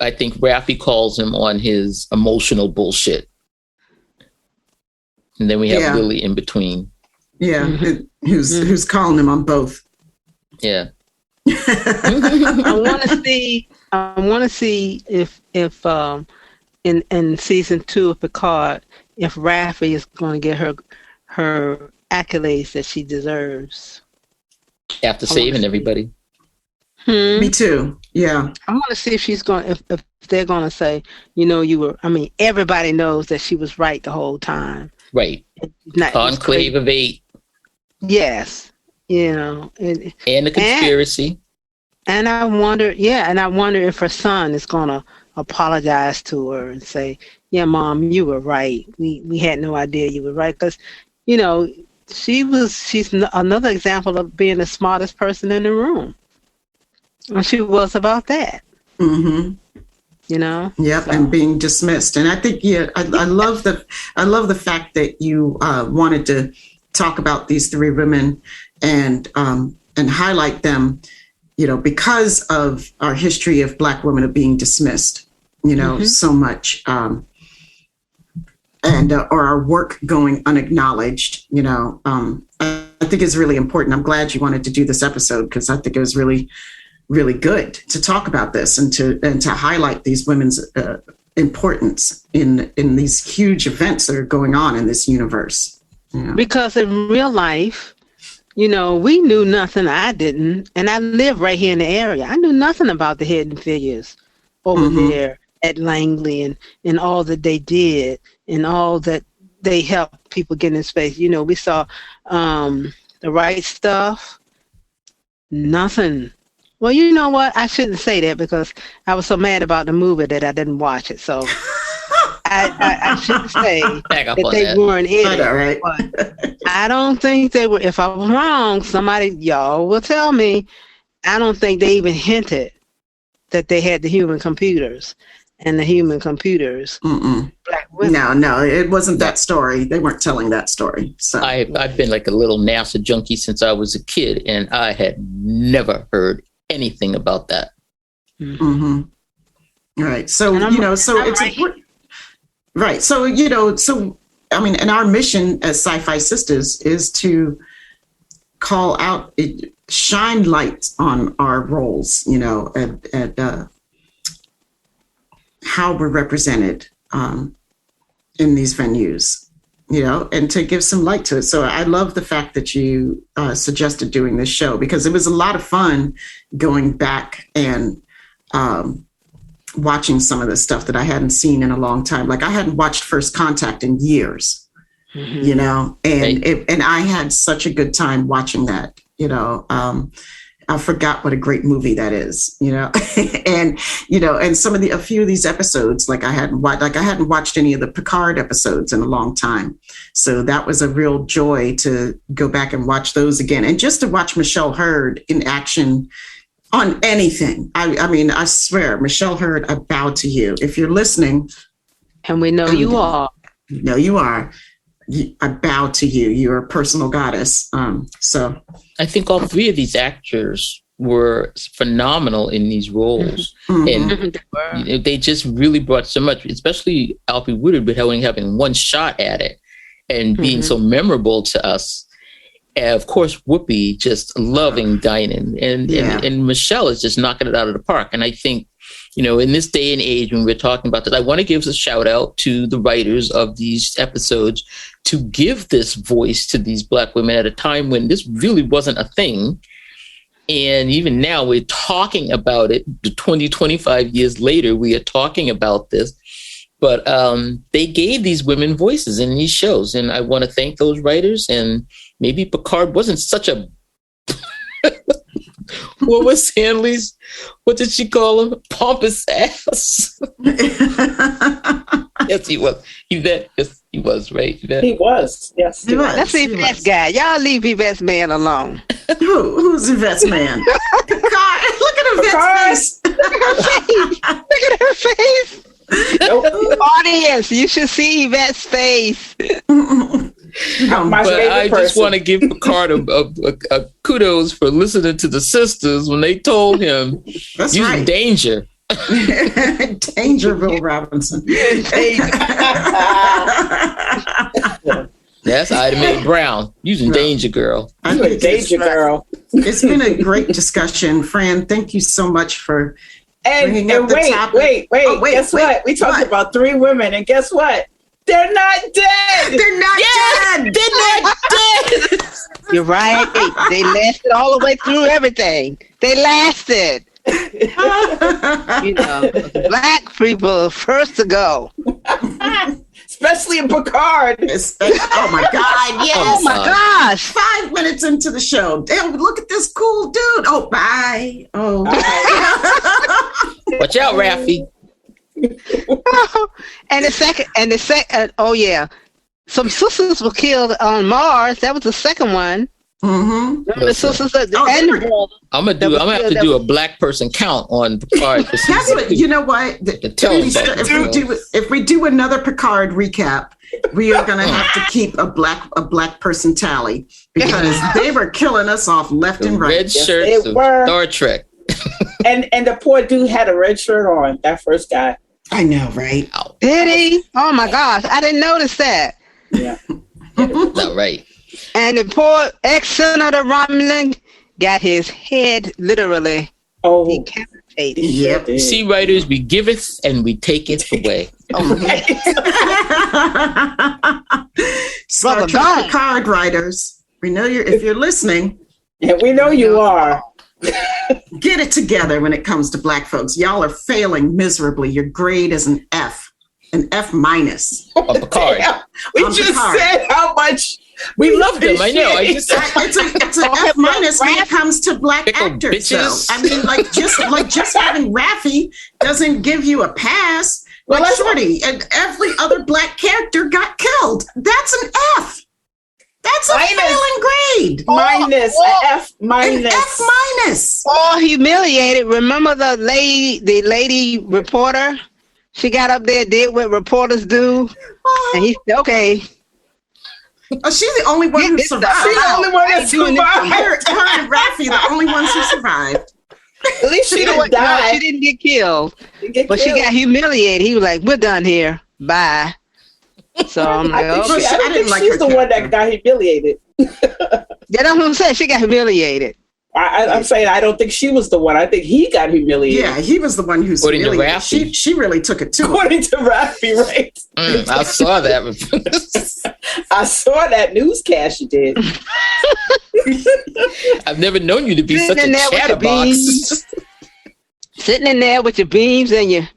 I think Raffi calls him on his emotional bullshit, and then we have Lily in between. Yeah, who's calling him on both. Yeah. I want to see if in season 2 of Picard, if Raffi is going to get her accolades that she deserves after saving everybody. Me too. Yeah. I want to see if she's going if they're going to say, everybody knows that she was right the whole time. Right. Enclave of 8. Yes. And the conspiracy. And I wonder if her son is going to apologize to her and say, yeah, Mom, you were right. We had no idea you were right. Because, she's another example of being the smartest person in the room. And she was about that. Mm-hmm. Yep, so. And being dismissed. And I think, I love the fact that you wanted to talk about these 3 women and highlight them, because of our history of Black women of being dismissed, so much, or our work going unacknowledged. I think it's really important. I'm glad you wanted to do this episode because I think it was really, really good to talk about this and to highlight these women's importance in these huge events that are going on in this universe. Because in real life, we knew nothing. I didn't. And I live right here in the area. I knew nothing about the Hidden Figures over there at Langley and all that they did and all that they helped people get in space. We saw The Right Stuff. Nothing. Well, you know what? I shouldn't say that because I was so mad about the movie that I didn't watch it. So I shouldn't say that they weren't in it. Right. But I don't think they were. If I was wrong, y'all will tell me. I don't think they even hinted that they had the human computers and the human computers. Black women. No, it wasn't that story. They weren't telling that story. So I've been like a little NASA junkie since I was a kid, and I had never heard anything about that. All right. So it's important. Right. So, and our mission as SyFy Sistas is to call out, shine light on our roles, and how we're represented in these venues, and to give some light to it. So I love the fact that you suggested doing this show because it was a lot of fun going back and watching some of the stuff that I hadn't seen in a long time. Like I hadn't watched First Contact in years, and I had such a good time watching that, I forgot what a great movie that is, and a few of these episodes, I hadn't watched any of the Picard episodes in a long time. So that was a real joy to go back and watch those again. And just to watch Michelle Hurd in action on anything. I swear, Michelle Hurd, I bow to you. If you're listening. And we know you are. No, you are. I bow to you. You're a personal goddess. So I think all 3 of these actors were phenomenal in these roles. And they just really brought so much, especially Alfre Woodard, but having one shot at it and being so memorable to us. And of course, Whoopi just loving Guinan, and Michelle is just knocking it out of the park. And I think, in this day and age when we're talking about this, I want to give a shout out to the writers of these episodes to give this voice to these Black women at a time when this really wasn't a thing. And even now we're talking about it. 25 years later, we are talking about this. But they gave these women voices in these shows. And I want to thank those writers. And maybe Picard wasn't such a... What was what did she call him? Pompous ass. Yes, he was. Yvette, yes, he was, right? Yvette? He was. Yes, He was. Let's see Yvette's guy. Y'all leave Yvette's man alone. Who's Yvette's man? Picard. Look at Yvette's face. Look at her face. Nope. Audience, you should see Yvette's face. My But favorite I just person. want to give Picard a kudos for listening to the sisters when they told him That's using right. danger. Danger, Will Robinson. That's Ida Mae Brown using danger, girl. I You a think danger girl. It's been a great discussion. Fran, thank you so much for And bringing up the topic. wait. Oh, wait, Guess wait, what? We talked what? about 3 women, and guess what? They're not dead. They're not dead. They're not dead. You're right. They lasted all the way through everything. They lasted. You know, the black people first to go. Especially in Picard. Oh my God! Yes. Oh my gosh! 5 minutes into the show, damn! Look at this cool dude. Oh, bye. Oh. Watch out, Raffi. And the second. Oh yeah, some sisters were killed on Mars. That was the second one. Mm-hmm. Remember the sisters and Oh, they the were- brother. I'm gonna have to do a black person count on Picard. For That's what you know. What tell us that. if we do another Picard recap, we are going to have to keep a black person tally because they were killing us off left and right. Red shirts they of were. Star Trek. And the poor dude had a red shirt on, that first guy. I know, right? Did he? Oh my gosh! I didn't notice that. Yeah. Not right. And the poor ex-senator Romulan got his head literally Oh, decapitated. Yep. did. See, writers, we giveth and we taketh away. Star Brother Trek Don. Picard writers, we know if you're listening, Yeah, we know you are. get it together when it comes to black folks. Y'all are failing miserably. Your grade is an F minus. Oh, Picard. Yeah, we On just Picard. said how much We love them. I know. I appreciate just It's an F minus when it comes to black Pickle actors. Though. bitches. I mean, just having Raffi doesn't give you a pass. Well, Like that's- Shorty, and every other black character got killed. That's an F. That's a Minus. failing grade. minus F An minus. F minus. All humiliated. Remember the lady reporter? She got up there, did what reporters do, and he said, "Okay, Oh, she's the only one who She's survived. She's the only one that survived. Her and Raffi, the only ones who survived. At least she you know didn't what? No, die. she didn't get killed, Get but she killed. got humiliated." He was like, "We're done here. Bye." So I'm like, I think, "Okay." I don't I didn't think like she's her the one character. that got humiliated. That's what I'm saying. She got humiliated. I'm saying I don't think she was the one. I think he got humiliated. Yeah, he was the one who's According to really. Raffi. She really took it to him. According to Raffi, right? I saw that. I saw that newscast you did. I've never known you to be Sitting such a in there with your chatterbox. beans. Sitting in there with your beams and your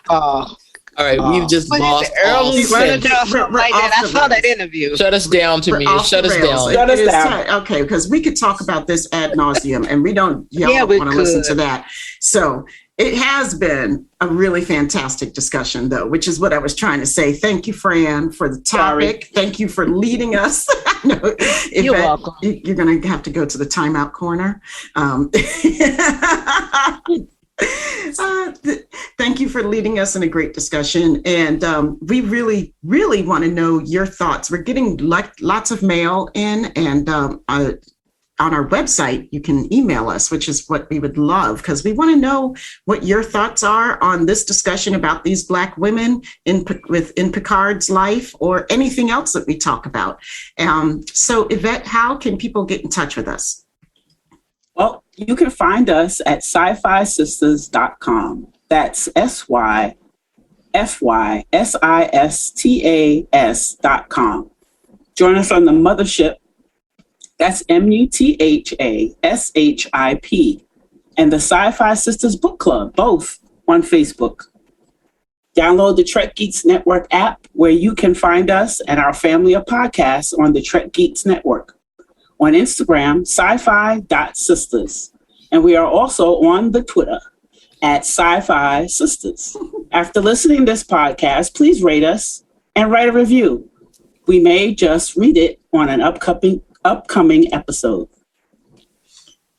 All right, we've just what is lost it, all early sense. furniture or something We're like that. off I the saw that rails. interview. Shut us down, We're Tamia. off Shut the us rails. down. Shut us It is down. time. Okay, because we could talk about this ad nauseum, and we don't. Y'all Yeah, don't we want to listen could. to that. So it has been a really fantastic discussion, though, which is what I was trying to say. Thank you, Fran, for the topic. Thank you for leading us. No, You're welcome. You're going to have to go to the timeout corner. Thank you for leading us in a great discussion. And we really, really want to know your thoughts. We're getting lots of mail in, and on our website, you can email us, which is what we would love, because we want to know what your thoughts are on this discussion about these Black women in Picard's life, or anything else that we talk about. So Yvette, how can people get in touch with us? Well, you can find us at SyFy Sistas.com. That's SyFy Sistas.com. Join us on the mothership. That's MUTHASHIP. And the SyFy Sistas Book Club, both on Facebook. Download the Trek Geeks Network app, where you can find us and our family of podcasts on the Trek Geeks Network. On Instagram, syfy.sisters. And we are also on the Twitter. at SyFy Sistas. After listening to this podcast, please rate us and write a review. We may just read it on an upcoming episode.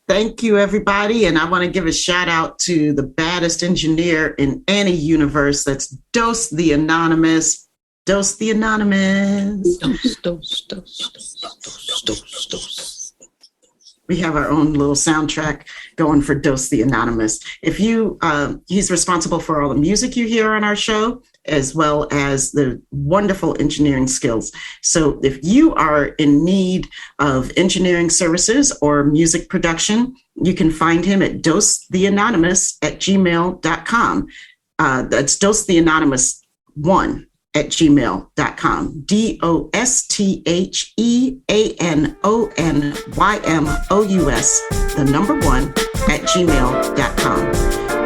Thank you, everybody. And I want to give a shout out to the baddest engineer in any universe. That's Dose the Anonymous. Dose the Anonymous. Dose. We have our own little soundtrack going for Dose the Anonymous. He's responsible for all the music you hear on our show, as well as the wonderful engineering skills. So if you are in need of engineering services or music production, you can find him at dosetheanonymous@gmail.com. That's dosetheanonymous1 at gmail.com. DOSTHEANONYMOUS, the number 1 at gmail.com.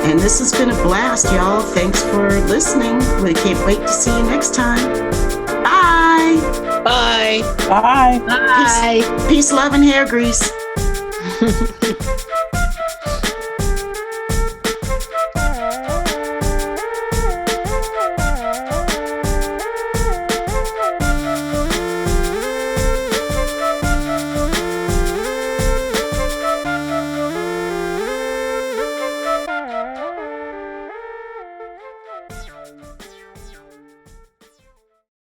And this has been a blast, y'all. Thanks for listening. We can't wait to see you next time. Bye. Bye. Bye. Bye. Peace, love, and hair grease.